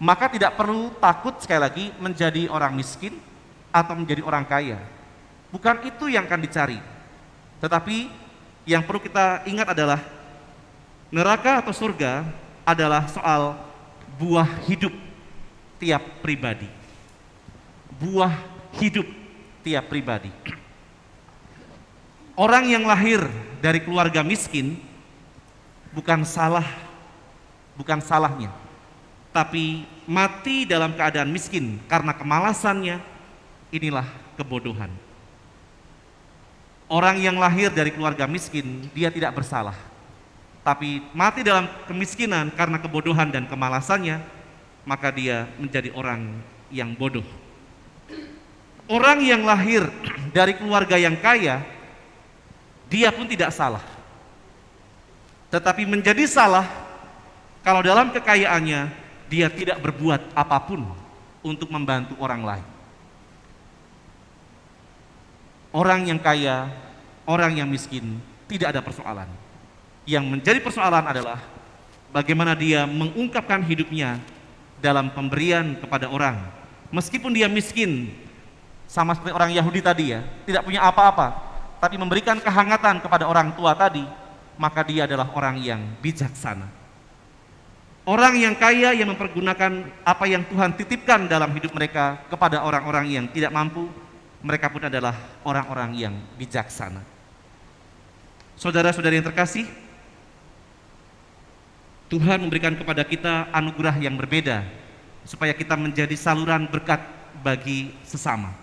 Maka tidak perlu takut sekali lagi menjadi orang miskin atau menjadi orang kaya. Bukan itu yang akan dicari. Tetapi yang perlu kita ingat adalah neraka atau surga adalah soal buah hidup tiap pribadi. Buah hidup tiap pribadi. Orang yang lahir dari keluarga miskin bukan salahnya, tapi mati dalam keadaan miskin karena kemalasannya, inilah kebodohan. Orang yang lahir dari keluarga miskin, dia tidak bersalah. Tapi mati dalam kemiskinan karena kebodohan dan kemalasannya, maka dia menjadi orang yang bodoh. Orang yang lahir dari keluarga yang kaya, dia pun tidak salah. Tetapi menjadi salah kalau dalam kekayaannya dia tidak berbuat apapun untuk membantu orang lain. Orang yang kaya, orang yang miskin, tidak ada persoalan. Yang menjadi persoalan adalah bagaimana dia mengungkapkan hidupnya dalam pemberian kepada orang. Meskipun dia miskin, sama seperti orang Yahudi tadi ya, tidak punya apa-apa, tapi memberikan kehangatan kepada orang tua tadi, maka dia adalah orang yang bijaksana. Orang yang kaya yang mempergunakan apa yang Tuhan titipkan dalam hidup mereka kepada orang-orang yang tidak mampu, mereka pun adalah orang-orang yang bijaksana. Saudara-saudari yang terkasih, Tuhan memberikan kepada kita anugerah yang berbeda supaya kita menjadi saluran berkat bagi sesama.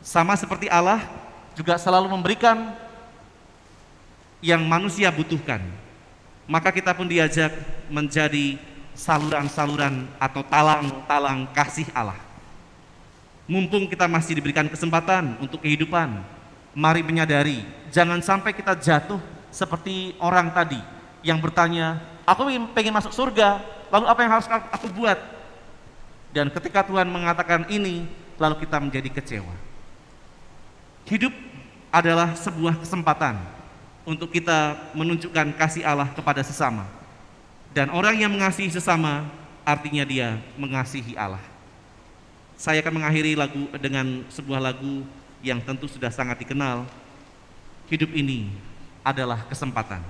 Sama seperti Allah juga selalu memberikan yang manusia butuhkan, maka kita pun diajak menjadi saluran-saluran atau talang-talang kasih Allah. Mumpung kita masih diberikan kesempatan untuk kehidupan, mari menyadari jangan sampai kita jatuh seperti orang tadi yang bertanya, aku pengen masuk surga, lalu apa yang harus aku buat? Dan ketika Tuhan mengatakan ini, lalu kita menjadi kecewa. Hidup adalah sebuah kesempatan untuk kita menunjukkan kasih Allah kepada sesama. Dan orang yang mengasihi sesama, artinya dia mengasihi Allah. Saya akan mengakhiri lagu dengan sebuah lagu yang tentu sudah sangat dikenal. Hidup ini adalah kesempatan.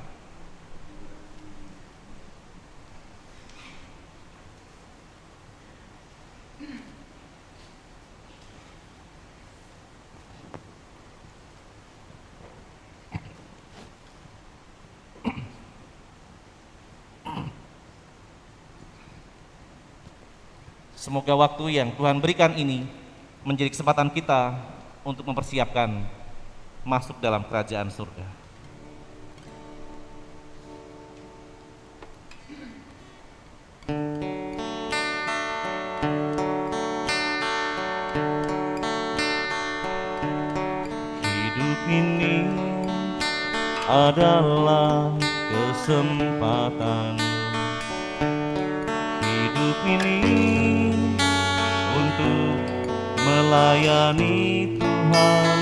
Semoga waktu yang Tuhan berikan ini menjadi kesempatan kita untuk mempersiapkan masuk dalam kerajaan surga. Hidup ini adalah kesempatan. Hidup ini untuk melayani Tuhan.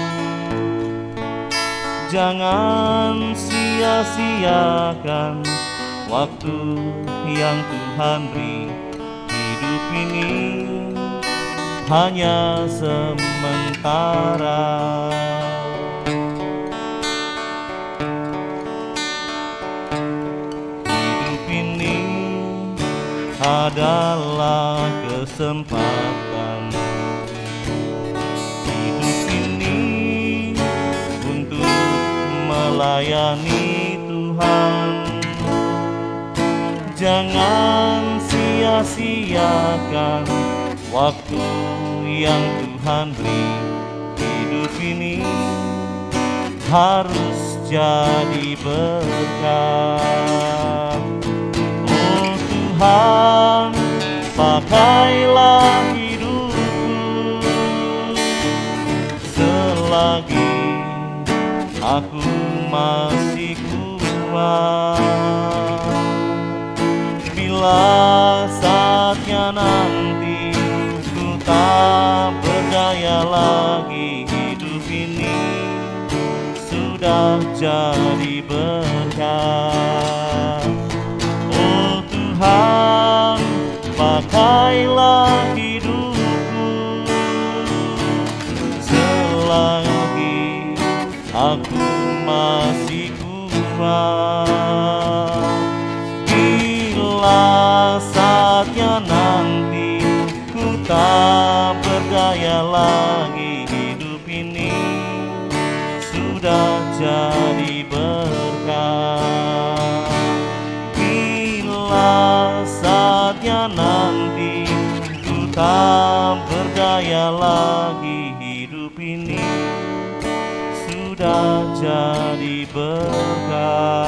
Jangan sia-siakan waktu yang Tuhan beri. Hidup ini hanya sementara. Hidup ini adalah kesempatan. Hidup ini untuk melayani Tuhan. Jangan sia-siakan waktu yang Tuhan beri. Hidup ini harus jadi berkat. Oh Tuhan, pakailah hidupku selagi aku masih kuat. Bila saatnya nanti ku tak berdaya lagi, hidup ini sudah jadi berkat. Oh Tuhan, pakailah hidupku selagi aku masih kuat. Bila saatnya nanti ku tak berdaya lagi, hidup ini sudah jadi berkat. Bila saatnya nanti ku tak berdaya lagi, hidup ini sudah jadi berkat.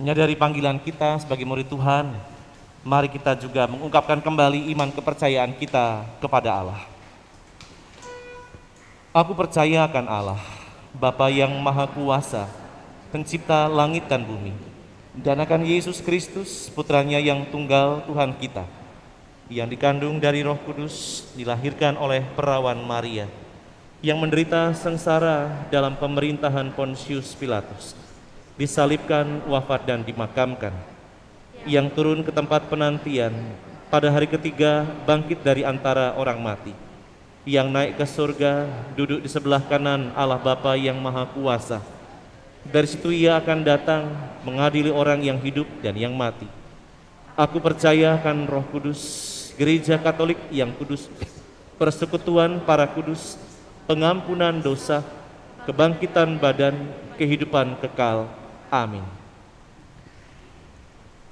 Menyadari panggilan kita sebagai murid Tuhan, mari kita juga mengungkapkan kembali iman kepercayaan kita kepada Allah. Aku percaya akan Allah, Bapa yang Maha Kuasa, Pencipta langit dan bumi, dan akan Yesus Kristus, Putranya yang tunggal Tuhan kita, yang dikandung dari Roh Kudus, dilahirkan oleh perawan Maria, yang menderita sengsara dalam pemerintahan Pontius Pilatus, disalibkan, wafat dan dimakamkan, yang turun ke tempat penantian, pada hari ketiga bangkit dari antara orang mati, yang naik ke surga, duduk di sebelah kanan Allah Bapa yang Maha Kuasa. Dari situ Ia akan datang mengadili orang yang hidup dan yang mati. Aku percaya akan Roh Kudus, Gereja Katolik yang kudus, persekutuan para kudus, pengampunan dosa, kebangkitan badan, kehidupan kekal. Amin.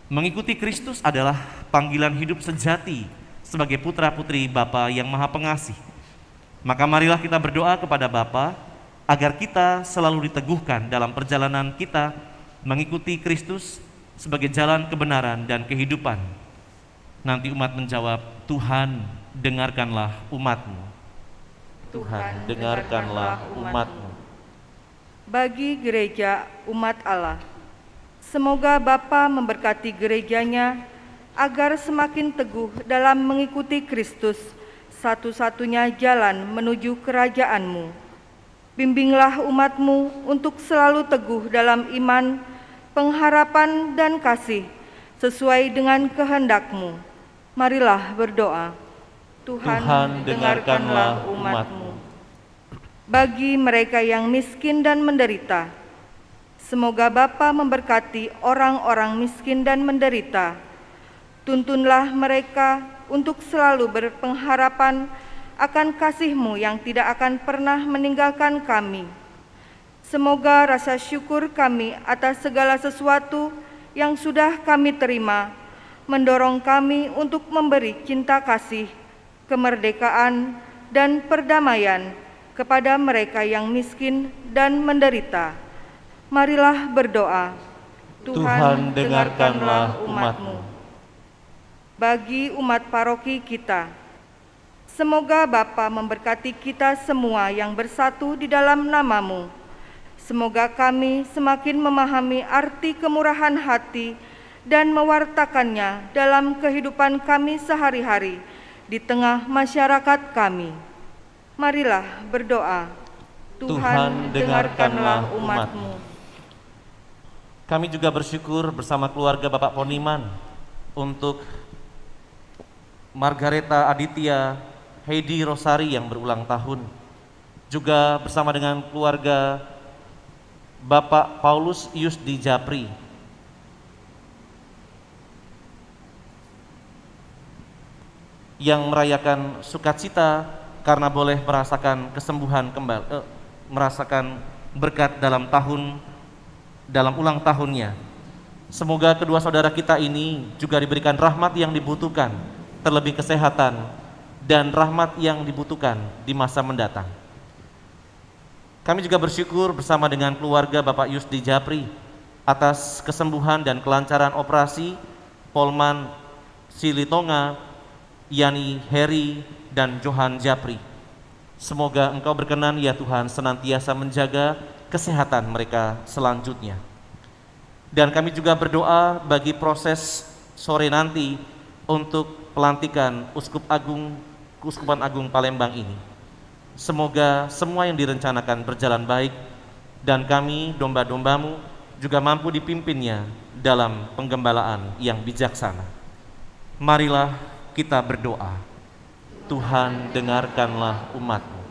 Mengikuti Kristus adalah panggilan hidup sejati sebagai putra-putri Bapa yang Maha Pengasih. Maka marilah kita berdoa kepada Bapa agar kita selalu diteguhkan dalam perjalanan kita mengikuti Kristus sebagai jalan kebenaran dan kehidupan. Nanti umat menjawab, Tuhan, dengarkanlah umat-Mu. Tuhan, dengarkanlah umat-Mu. Bagi gereja umat Allah, semoga Bapa memberkati gerejanya agar semakin teguh dalam mengikuti Kristus, satu-satunya jalan menuju kerajaan-Mu. Bimbinglah umat-Mu untuk selalu teguh dalam iman, pengharapan, dan kasih sesuai dengan kehendak-Mu. Marilah berdoa. Tuhan, dengarkanlah umat-Mu. Bagi mereka yang miskin dan menderita, semoga Bapa memberkati orang-orang miskin dan menderita. Tuntunlah mereka untuk selalu berpengharapan akan kasih-Mu yang tidak akan pernah meninggalkan kami. Semoga rasa syukur kami atas segala sesuatu yang sudah kami terima mendorong kami untuk memberi cinta kasih, kemerdekaan, dan perdamaian kepada mereka yang miskin dan menderita. Marilah berdoa. Tuhan, dengarkanlah umat-Mu. Bagi umat paroki kita, semoga Bapa memberkati kita semua yang bersatu di dalam nama-Mu. Semoga kami semakin memahami arti kemurahan hati dan mewartakannya dalam kehidupan kami sehari-hari di tengah masyarakat kami. Marilah berdoa. Tuhan, dengarkanlah umat-Mu. Kami juga bersyukur bersama keluarga Bapak Poniman untuk Margareta Aditya Heidi Rosari yang berulang tahun. Juga bersama dengan keluarga Bapak Paulus Yusdi Japri yang merayakan sukacita karena boleh merasakan kesembuhan kembali, merasakan berkat dalam ulang tahunnya. Semoga kedua saudara kita ini juga diberikan rahmat yang dibutuhkan, terlebih kesehatan dan rahmat yang dibutuhkan di masa mendatang. Kami juga bersyukur bersama dengan keluarga Bapak Yusdi Japri atas kesembuhan dan kelancaran operasi Polman Silitonga, Yani Heri, dan Johan Japri. Semoga Engkau berkenan ya Tuhan senantiasa menjaga kesehatan mereka selanjutnya. Dan kami juga berdoa bagi proses sore nanti untuk pelantikan Keuskupan Agung Palembang ini. Semoga semua yang direncanakan berjalan baik dan kami domba-dombamu juga mampu dipimpinnya dalam penggembalaan yang bijaksana. Marilah kita berdoa. Tuhan, dengarkanlah umat-Mu.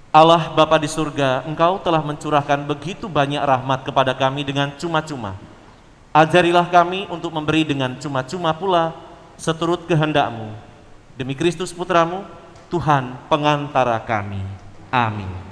Allah Bapa di surga, Engkau telah mencurahkan begitu banyak rahmat kepada kami dengan cuma-cuma. Ajarilah kami untuk memberi dengan cuma-cuma pula seturut kehendak-Mu. Demi Kristus Putra-Mu, Tuhan pengantara kami. Amin.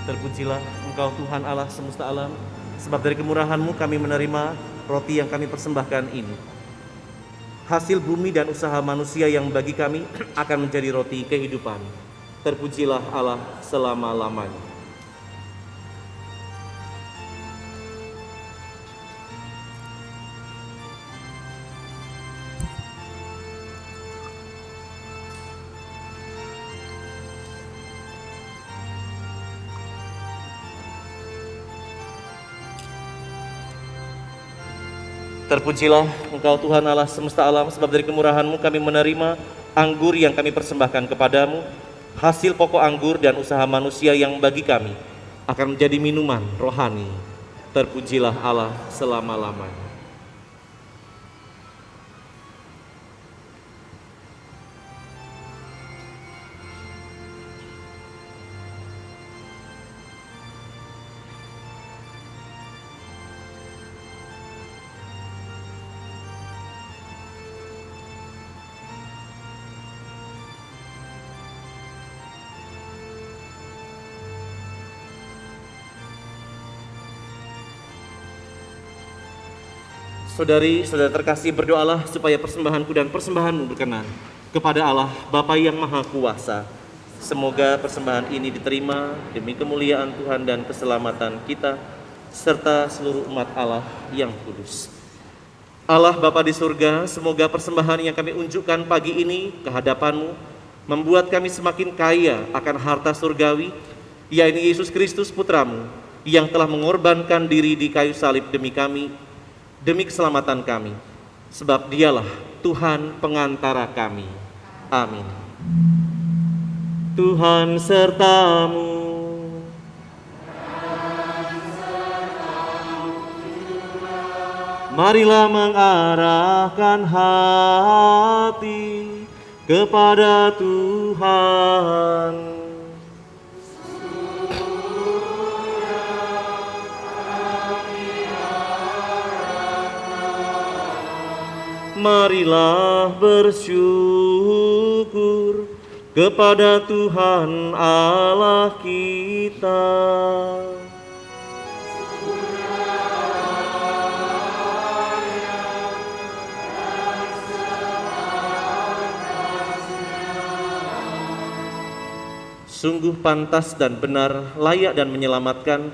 Terpujilah Engkau Tuhan Allah semesta alam, sebab dari kemurahan-Mu kami menerima roti yang kami persembahkan ini. Hasil bumi dan usaha manusia yang bagi kami akan menjadi roti kehidupan. Terpujilah Allah selama-lamanya. Terpujilah Engkau Tuhan Allah semesta alam, sebab dari kemurahan-Mu kami menerima anggur yang kami persembahkan kepadamu, hasil pokok anggur dan usaha manusia yang bagi kami akan menjadi minuman rohani. Terpujilah Allah selama-lamanya. Saudari-saudara terkasih, berdoalah supaya persembahanku dan persembahanmu berkenan kepada Allah Bapa yang Maha Kuasa. Semoga persembahan ini diterima demi kemuliaan Tuhan dan keselamatan kita, serta seluruh umat Allah yang kudus. Allah Bapa di surga, semoga persembahan yang kami unjukkan pagi ini ke hadapan-Mu membuat kami semakin kaya akan harta surgawi, yaitu Yesus Kristus Putra-Mu, yang telah mengorbankan diri di kayu salib demi kami, demi keselamatan kami, sebab Dialah Tuhan pengantara kami. Amin. Tuhan sertamu. Marilah mengarahkan hati kepada Tuhan. Marilah bersyukur kepada Tuhan Allah kita. Sungguh pantas dan benar, layak dan menyelamatkan,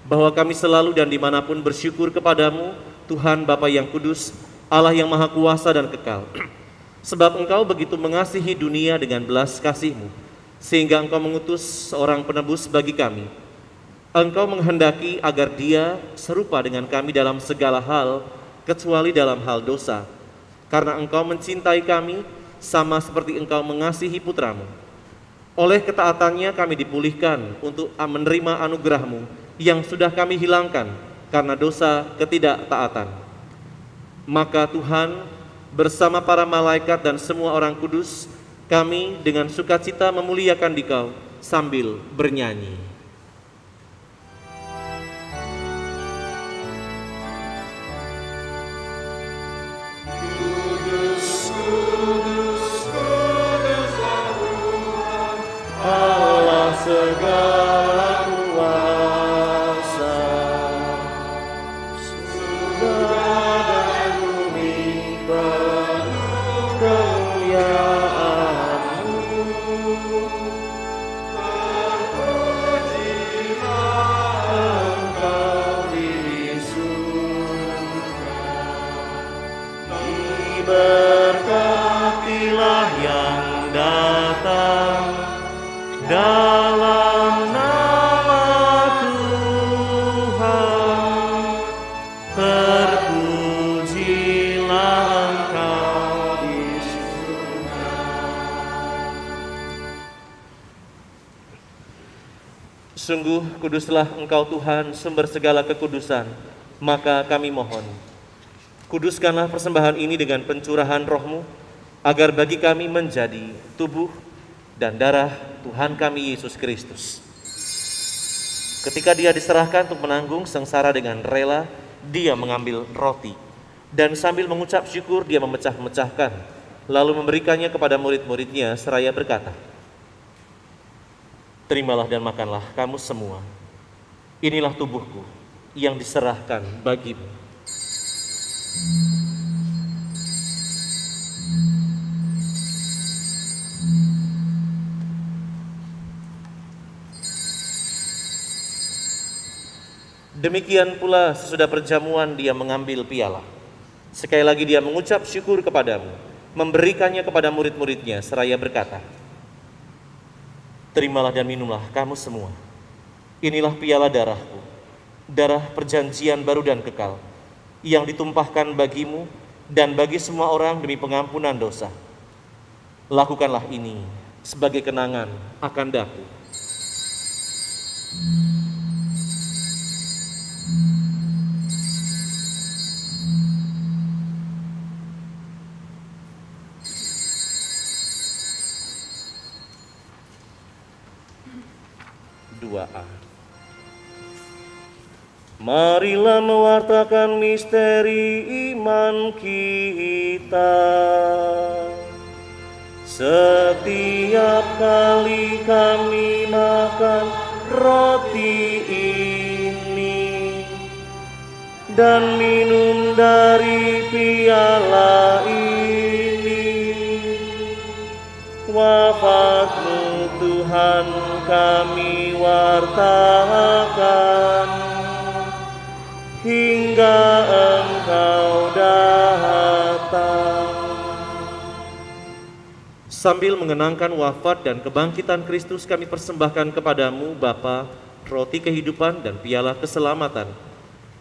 bahwa kami selalu dan dimanapun bersyukur kepadamu, Tuhan Bapa yang kudus, Allah yang maha kuasa dan kekal. Sebab Engkau begitu mengasihi dunia dengan belas kasih-Mu, sehingga Engkau mengutus seorang penebus bagi kami. Engkau menghendaki agar Dia serupa dengan kami dalam segala hal, kecuali dalam hal dosa. Karena Engkau mencintai kami, sama seperti Engkau mengasihi Putra-Mu. Oleh ketaatannya kami dipulihkan untuk menerima anugerah-Mu yang sudah kami hilangkan karena dosa ketidaktaatan. Maka Tuhan bersama para malaikat dan semua orang kudus, kami dengan sukacita memuliakan Dikau sambil bernyanyi. Kudus, kudus, kudus Tuhan, Allah segala kuasa. Berkatilah yang datang dalam nama Tuhan, terpujilah Engkau di surga. Sungguh kuduslah Engkau Tuhan, sumber segala kekudusan, maka kami mohon, kuduskanlah persembahan ini dengan pencurahan Roh-Mu, agar bagi kami menjadi tubuh dan darah Tuhan kami Yesus Kristus. Ketika Dia diserahkan untuk menanggung sengsara dengan rela, Dia mengambil roti, dan sambil mengucap syukur Dia memecah-mecahkan, lalu memberikannya kepada murid-muridnya seraya berkata, "Terimalah dan makanlah kamu semua. Inilah tubuhku yang diserahkan bagimu. Demikian pula sesudah perjamuan dia mengambil piala. Sekali lagi dia mengucap syukur kepadamu, memberikannya kepada murid-muridnya seraya berkata, "Terimalah dan minumlah kamu semua. Inilah piala darahku, darah perjanjian baru dan kekal, yang ditumpahkan bagimu dan bagi semua orang demi pengampunan dosa. Lakukanlah ini sebagai kenangan akan daku." Marilah mewartakan misteri iman kita. Setiap kali kami makan roti ini dan minum dari piala ini, wafat-Mu Tuhan kami wartakan hingga Engkau datang. Sambil mengenangkan wafat dan kebangkitan Kristus, kami persembahkan kepadamu Bapa, roti kehidupan dan piala keselamatan.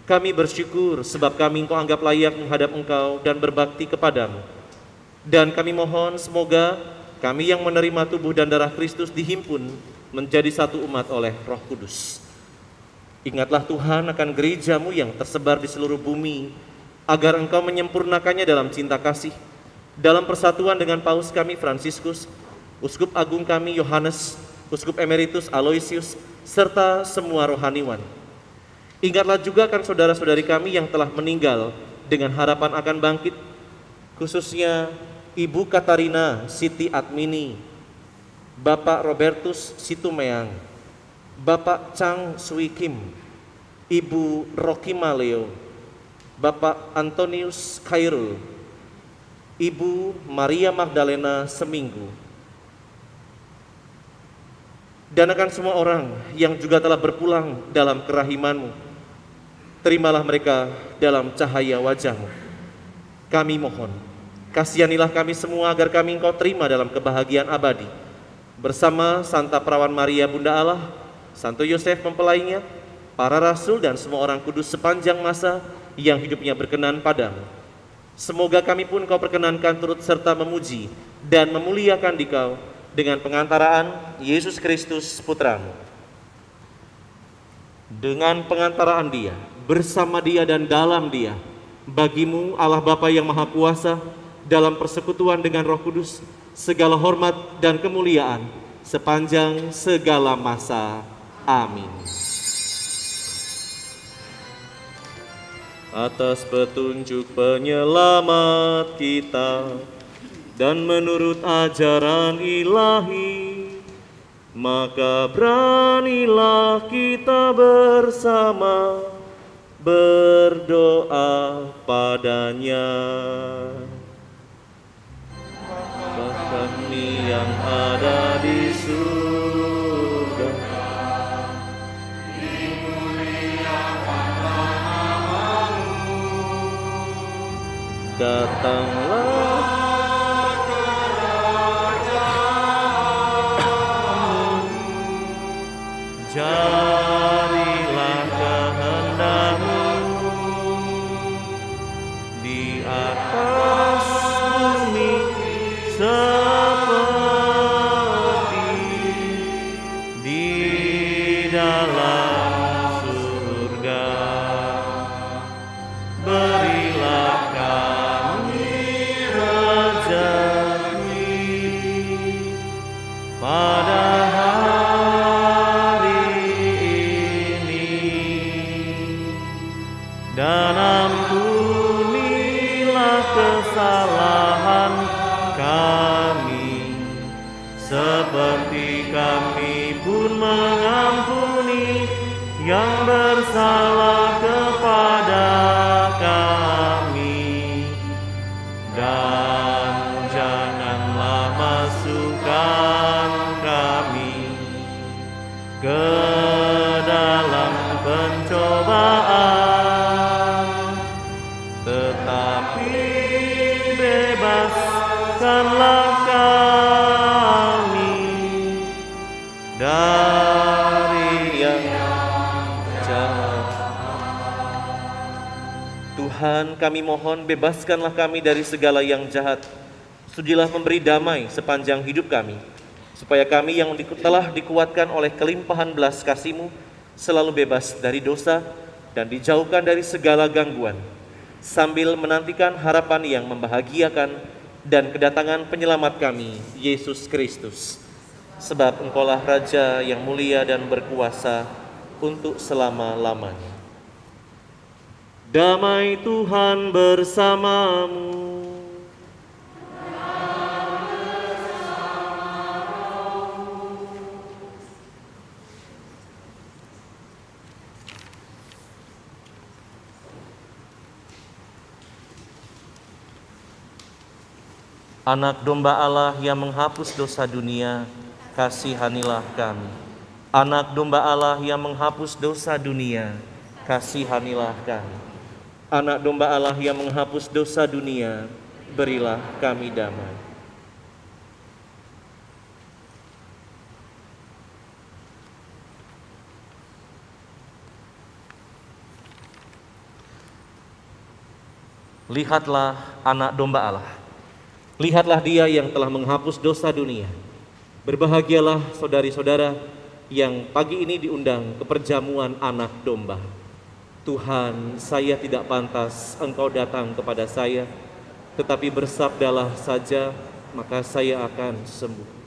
Kami bersyukur sebab kami Engkau anggap layak menghadap Engkau dan berbakti kepadamu. Dan kami mohon semoga kami yang menerima tubuh dan darah Kristus dihimpun menjadi satu umat oleh Roh Kudus. Ingatlah Tuhan akan gereja-Mu yang tersebar di seluruh bumi, agar Engkau menyempurnakannya dalam cinta kasih, dalam persatuan dengan Paus kami Fransiskus, Uskup Agung kami Yohanes, Uskup Emeritus Aloysius, serta semua rohaniwan. Ingatlah juga akan saudara-saudari kami yang telah meninggal dengan harapan akan bangkit, khususnya Ibu Katarina Siti Admini, Bapak Robertus Situmeang, Bapak Chang Sui Kim, Ibu Rocky Maleo, Bapak Antonius Khairul, Ibu Maria Magdalena Seminggu, dan akan semua orang yang juga telah berpulang dalam kerahiman-Mu. Terimalah mereka dalam cahaya wajah-Mu. Kami mohon, kasihanilah kami semua agar kami Engkau terima dalam kebahagiaan abadi, bersama Santa Perawan Maria Bunda Allah, Santo Yosef mempelainya, para rasul dan semua orang kudus sepanjang masa yang hidupnya berkenan padamu. Semoga kami pun Kau perkenankan turut serta memuji dan memuliakan Dikau dengan pengantaraan Yesus Kristus Putra-Mu. Dengan pengantaraan Dia, bersama Dia dan dalam Dia, bagi-Mu Allah Bapa yang Maha Kuasa, dalam persekutuan dengan Roh Kudus, segala hormat dan kemuliaan sepanjang segala masa. Amin. Atas petunjuk penyelamat kita dan menurut ajaran ilahi, maka beranilah kita bersama berdoa padanya. Bapa kami yang ada di surga, datanglah kerajaan-Mu, jadilah kehendak-Mu di atas bumi seperti di dalam surga. Berilah pada hari ini, dan ampunilah kesalahan kami, seperti kami pun mengampuni yang Selamatkanlah kami dari yang jahat. Tuhan, kami mohon bebaskanlah kami dari segala yang jahat. Sudilah memberi damai sepanjang hidup kami, supaya kami yang telah dikuatkan oleh kelimpahan belas kasih-Mu selalu bebas dari dosa dan dijauhkan dari segala gangguan, sambil menantikan harapan yang membahagiakan dan kedatangan penyelamat kami, Yesus Kristus. Sebab Engkaulah Raja yang mulia dan berkuasa untuk selama-lamanya. Damai Tuhan bersamamu. Anak domba Allah yang menghapus dosa dunia, kasihanilah kami. Anak domba Allah yang menghapus dosa dunia, kasihanilah kami. Anak domba Allah yang menghapus dosa dunia, berilah kami damai. Lihatlah anak domba Allah. Lihatlah Dia yang telah menghapus dosa dunia. Berbahagialah saudari-saudara yang pagi ini diundang ke perjamuan anak domba. Tuhan, saya tidak pantas Engkau datang kepada saya, tetapi bersabdalah saja, maka saya akan sembuh.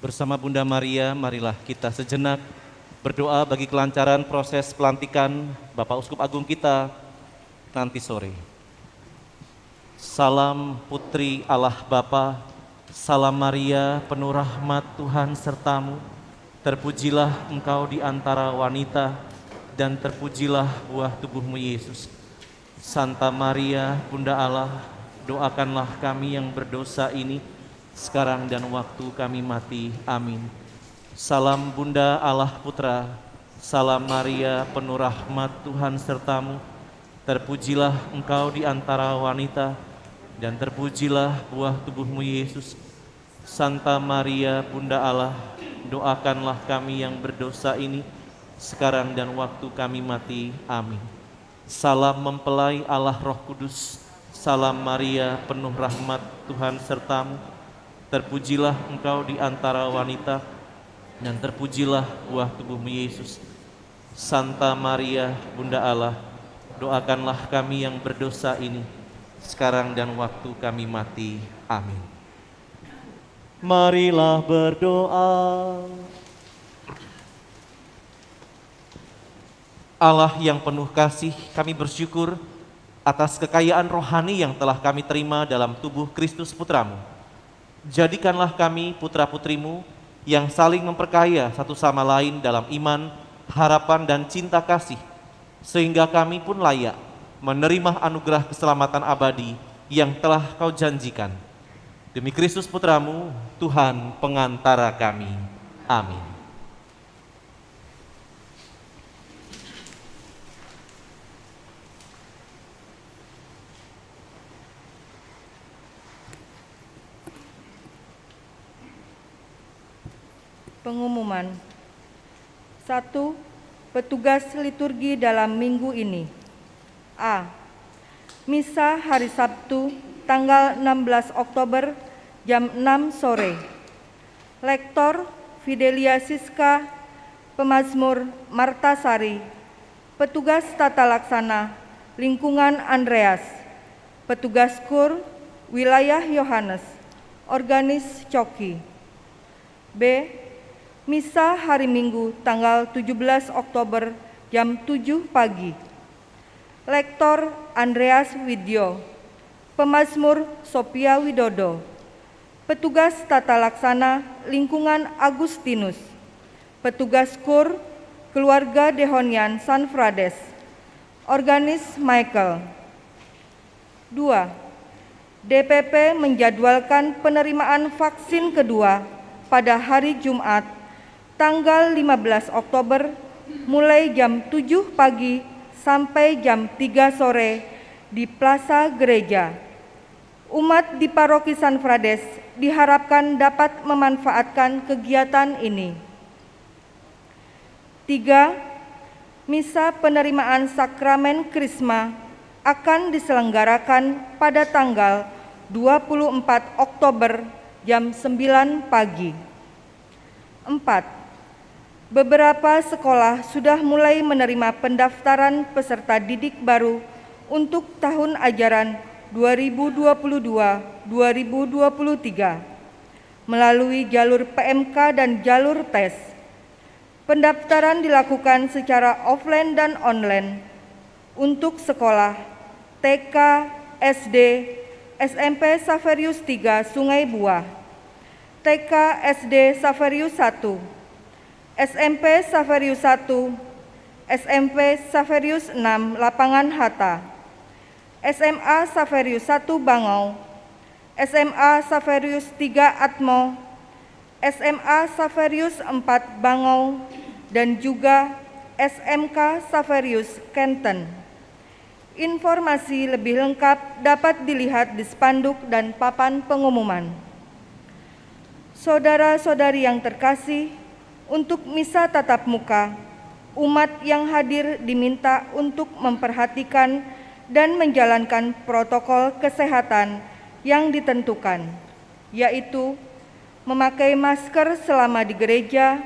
Bersama Bunda Maria, marilah kita sejenak berdoa bagi kelancaran proses pelantikan Bapak Uskup Agung kita nanti sore. Salam Putri Allah Bapa, salam Maria penuh rahmat Tuhan sertamu. Terpujilah engkau di antara wanita, dan terpujilah buah tubuhmu Yesus. Santa Maria, Bunda Allah, doakanlah kami yang berdosa ini, sekarang dan waktu kami mati. Amin. Salam Bunda Allah Putra, salam Maria penuh rahmat Tuhan sertamu. Terpujilah engkau di antara wanita, dan terpujilah buah tubuhmu Yesus. Santa Maria, Bunda Allah, doakanlah kami yang berdosa ini, sekarang dan waktu kami mati. Amin. Salam mempelai Allah Roh Kudus, salam Maria penuh rahmat Tuhan sertamu. Terpujilah engkau di antara wanita, dan terpujilah buah tubuhmu Yesus. Santa Maria, Bunda Allah, doakanlah kami yang berdosa ini, sekarang dan waktu kami mati. Amin. Marilah berdoa. Allah yang penuh kasih, kami bersyukur atas kekayaan rohani yang telah kami terima dalam tubuh Kristus Putramu. Jadikanlah kami putra-putrimu yang saling memperkaya satu sama lain dalam iman, harapan, dan cinta kasih, sehingga kami pun layak menerima anugerah keselamatan abadi yang telah Kau janjikan. Demi Kristus Putramu, Tuhan pengantara kami. Amin. Pengumuman. 1. Petugas liturgi dalam minggu ini. A. Misa hari Sabtu tanggal 16 Oktober jam 6 sore. Lektor Fidelia Siska, pemazmur Marta Sari, petugas tata laksana lingkungan Andreas, petugas kur wilayah Yohanes, organis Coki. B. Misa hari Minggu tanggal 17 Oktober jam 7 pagi. Lektor Andreas Widyo, pemazmur Sophia Widodo, petugas tata laksana lingkungan Agustinus, petugas kur keluarga Dehonian San Frades, organis Michael. 2. DPP menjadwalkan penerimaan vaksin kedua pada hari Jumat tanggal 15 Oktober mulai jam 7 pagi sampai jam 3 sore di Plaza Gereja. Umat di Paroki San Frades diharapkan dapat memanfaatkan kegiatan ini. 3. Misa penerimaan sakramen Krisma akan diselenggarakan pada tanggal 24 Oktober jam 9 pagi. 4. Beberapa sekolah sudah mulai menerima pendaftaran peserta didik baru untuk tahun ajaran 2022-2023 melalui jalur PMK dan jalur tes. Pendaftaran dilakukan secara offline dan online untuk sekolah TK, SD, SMP Saverius 3 Sungai Buah, TK SD Saverius 1, SMP Saverius 1, SMP Saverius 6 Lapangan Hatta, SMA Saverius 1 Bangau, SMA Saverius 3 Atmo, SMA Saverius 4 Bangau, dan juga SMK Saverius Kenten. Informasi lebih lengkap dapat dilihat di spanduk dan papan pengumuman. Saudara-saudari yang terkasih, untuk misa tatap muka, umat yang hadir diminta untuk memperhatikan dan menjalankan protokol kesehatan yang ditentukan, yaitu memakai masker selama di gereja,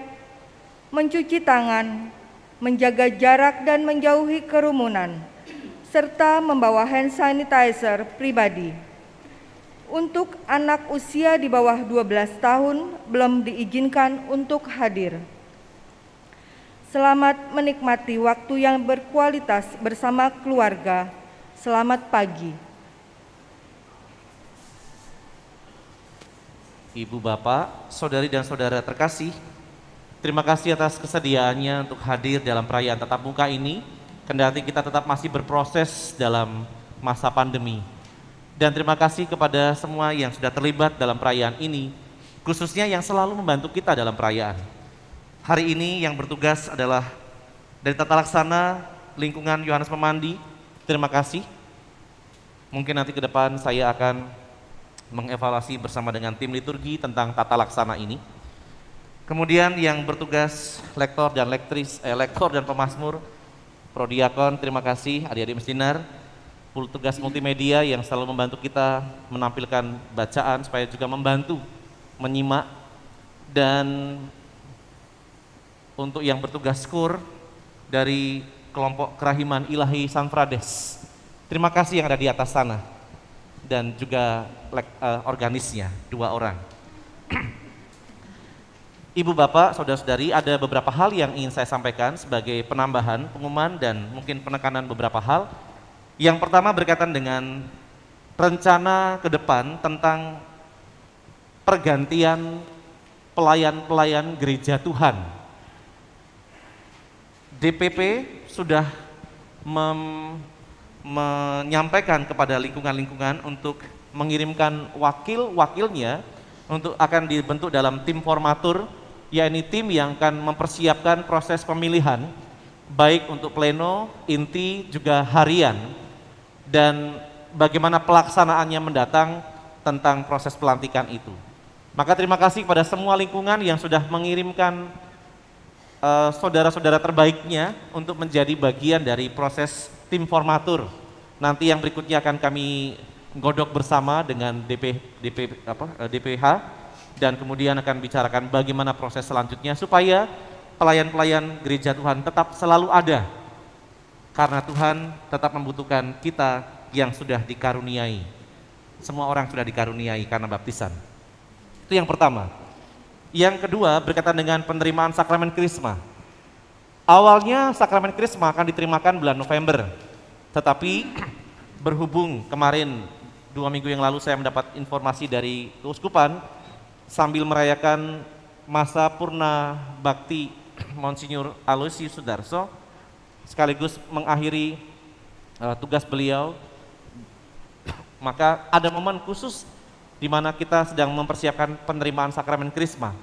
mencuci tangan, menjaga jarak dan menjauhi kerumunan, serta membawa hand sanitizer pribadi. Untuk anak usia di bawah 12 tahun belum diizinkan untuk hadir. Selamat menikmati waktu yang berkualitas bersama keluarga. Selamat pagi. Ibu, Bapak, saudari dan saudara terkasih, terima kasih atas kesediaannya untuk hadir dalam perayaan tatap muka ini, kendati kita tetap masih berproses dalam masa pandemi. Dan terima kasih kepada semua yang sudah terlibat dalam perayaan ini, khususnya yang selalu membantu kita dalam perayaan. Hari ini yang bertugas adalah dari Tata Laksana Lingkungan Yohanes Pemandi. Terima kasih. Mungkin nanti ke depan saya akan mengevaluasi bersama dengan tim liturgi tentang tata laksana ini. Kemudian yang bertugas lektor dan pemazmur, prodiakon, terima kasih, adik-adik mesinar, tugas multimedia yang selalu membantu kita menampilkan bacaan supaya juga membantu menyimak, dan untuk yang bertugas kur dari kelompok Kerahiman Ilahi Sanfrades, terima kasih yang ada di atas sana, dan juga organisnya 2 orang. Ibu, Bapak, saudara-saudari, ada beberapa hal yang ingin saya sampaikan sebagai penambahan, pengumuman, dan mungkin penekanan beberapa hal. Yang pertama berkaitan dengan rencana ke depan tentang pergantian pelayan-pelayan gereja Tuhan. DPP sudah menyampaikan kepada lingkungan-lingkungan untuk mengirimkan wakil-wakilnya untuk akan dibentuk dalam tim formatur, yakni tim yang akan mempersiapkan proses pemilihan baik untuk pleno, inti, juga harian, dan bagaimana pelaksanaannya mendatang tentang proses pelantikan itu. Maka terima kasih kepada semua lingkungan yang sudah mengirimkan saudara-saudara terbaiknya untuk menjadi bagian dari proses tim formatur. Nanti yang berikutnya akan kami godok bersama dengan DPH, dan kemudian akan bicarakan bagaimana proses selanjutnya supaya pelayan-pelayan gereja Tuhan tetap selalu ada. Karena Tuhan tetap membutuhkan kita yang sudah dikaruniai. Semua orang sudah dikaruniai karena baptisan. Itu yang pertama. Yang kedua berkaitan dengan penerimaan sakramen Krisma. Awalnya sakramen Krisma akan diterimakan bulan November. Tetapi berhubung kemarin 2 minggu yang lalu saya mendapat informasi dari Keuskupan, sambil merayakan masa purna bakti Monsinyur Aloysius Sudarso, sekaligus mengakhiri tugas beliau, maka ada momen khusus di mana kita sedang mempersiapkan penerimaan sakramen Krisma.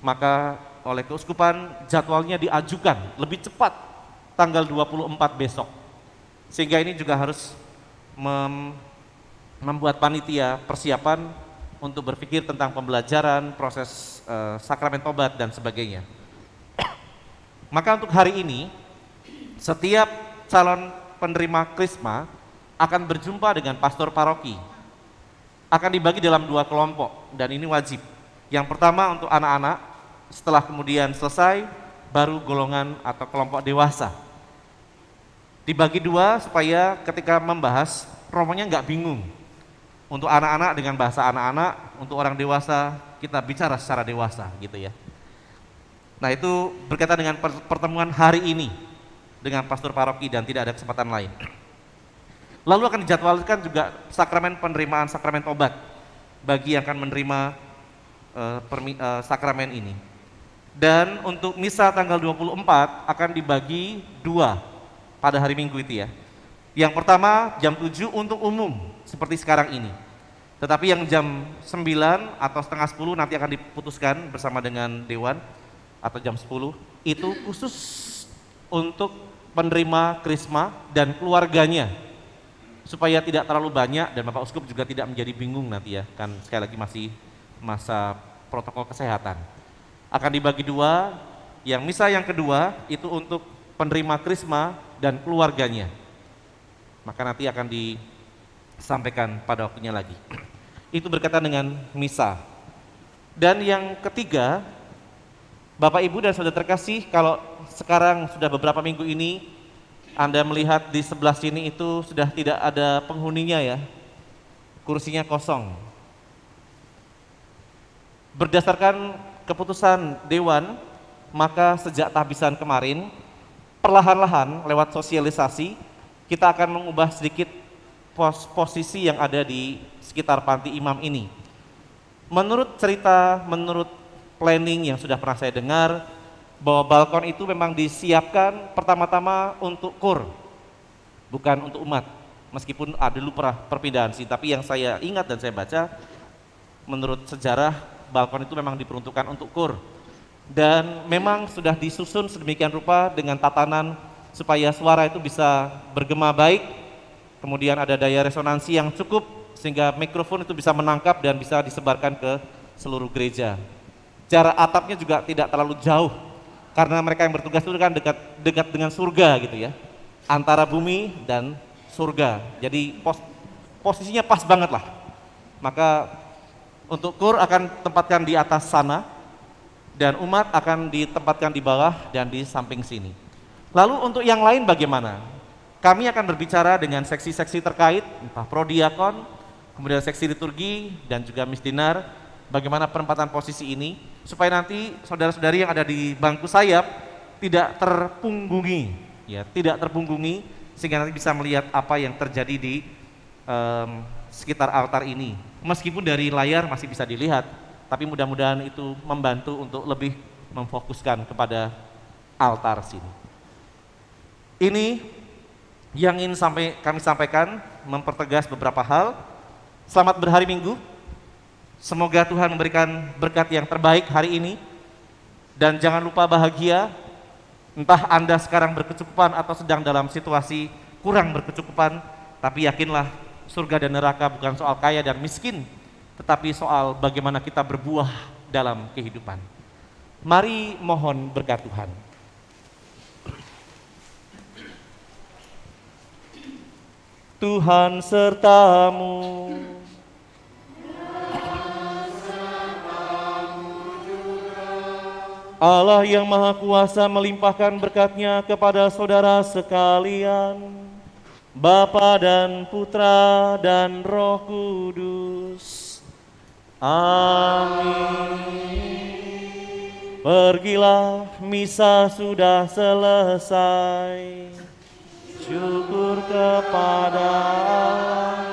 Maka oleh Keuskupan jadwalnya diajukan lebih cepat tanggal 24 besok. Sehingga ini juga harus membuat panitia persiapan untuk berpikir tentang pembelajaran, proses sakramen tobat dan sebagainya. Maka untuk hari ini setiap calon penerima Krisma akan berjumpa dengan pastor paroki. Akan dibagi dalam 2 kelompok, dan ini wajib. Yang pertama untuk anak-anak, setelah kemudian selesai baru golongan atau kelompok dewasa. Dibagi 2 supaya ketika membahas romonya nggak bingung. Untuk anak-anak dengan bahasa anak-anak, untuk orang dewasa kita bicara secara dewasa gitu ya. Nah itu berkaitan dengan pertemuan hari ini dengan pastor paroki dan tidak ada kesempatan lain. Lalu akan dijadwalkan juga sakramen penerimaan sakramen tobat bagi yang akan menerima sakramen ini. Dan untuk misa tanggal 24 akan dibagi 2 pada hari Minggu itu ya. Yang pertama jam 7 untuk umum seperti sekarang ini. Tetapi yang jam 9 atau setengah 10 nanti akan diputuskan bersama dengan Dewan, atau jam 10 itu khusus untuk penerima Krisma dan keluarganya, supaya tidak terlalu banyak dan Bapak Uskup juga tidak menjadi bingung nanti ya, kan sekali lagi masih masa protokol kesehatan. Akan dibagi 2, yang misa yang kedua itu untuk penerima Krisma dan keluarganya. Maka nanti akan disampaikan pada waktunya lagi. Itu berkaitan dengan misa. Dan yang ketiga, Bapak Ibu dan saudara terkasih, kalau sekarang sudah beberapa minggu ini Anda melihat di sebelah sini itu sudah tidak ada penghuninya ya, kursinya kosong. Berdasarkan keputusan Dewan, maka sejak tahbisan kemarin, perlahan-lahan lewat sosialisasi, kita akan mengubah sedikit posisi yang ada di sekitar panti imam ini. Menurut cerita, menurut planning yang sudah pernah saya dengar, bahwa balkon itu memang disiapkan pertama-tama untuk KUR, bukan untuk umat. Meskipun ada dulu pernah perpindahan sih, tapi yang saya ingat dan saya baca, menurut sejarah, balkon itu memang diperuntukkan untuk KUR. Dan memang sudah disusun sedemikian rupa dengan tatanan supaya suara itu bisa bergema baik, kemudian ada daya resonansi yang cukup sehingga mikrofon itu bisa menangkap dan bisa disebarkan ke seluruh gereja. Jarak atapnya juga tidak terlalu jauh, karena mereka yang bertugas itu kan dekat dengan surga gitu ya, antara bumi dan surga. Jadi posisinya pas banget lah. Maka untuk KUR akan tempatkan di atas sana, dan umat akan ditempatkan di bawah dan di samping sini. Lalu untuk yang lain bagaimana? Kami akan berbicara dengan seksi-seksi terkait, entah prodiakon, kemudian seksi liturgi, dan juga misdinar, bagaimana penempatan posisi ini, supaya nanti saudara-saudari yang ada di bangku sayap tidak terpunggungi, ya, tidak terpunggungi, sehingga nanti bisa melihat apa yang terjadi di sekitar altar ini. Meskipun dari layar masih bisa dilihat, tapi mudah-mudahan itu membantu untuk lebih memfokuskan kepada altar sini. Ini yang ingin kami sampaikan, mempertegas beberapa hal. Selamat berhari Minggu. Semoga Tuhan memberikan berkat yang terbaik hari ini. Dan jangan lupa bahagia, entah Anda sekarang berkecukupan atau sedang dalam situasi kurang berkecukupan, tapi yakinlah surga dan neraka bukan soal kaya dan miskin, tetapi soal bagaimana kita berbuah dalam kehidupan. Mari mohon berkat Tuhan. Tuhan sertamu. Allah yang Maha Kuasa melimpahkan berkat-Nya kepada saudara sekalian, Bapa dan Putra dan Roh Kudus. Amin. Pergilah, misa sudah selesai. Syukur kepada Allah.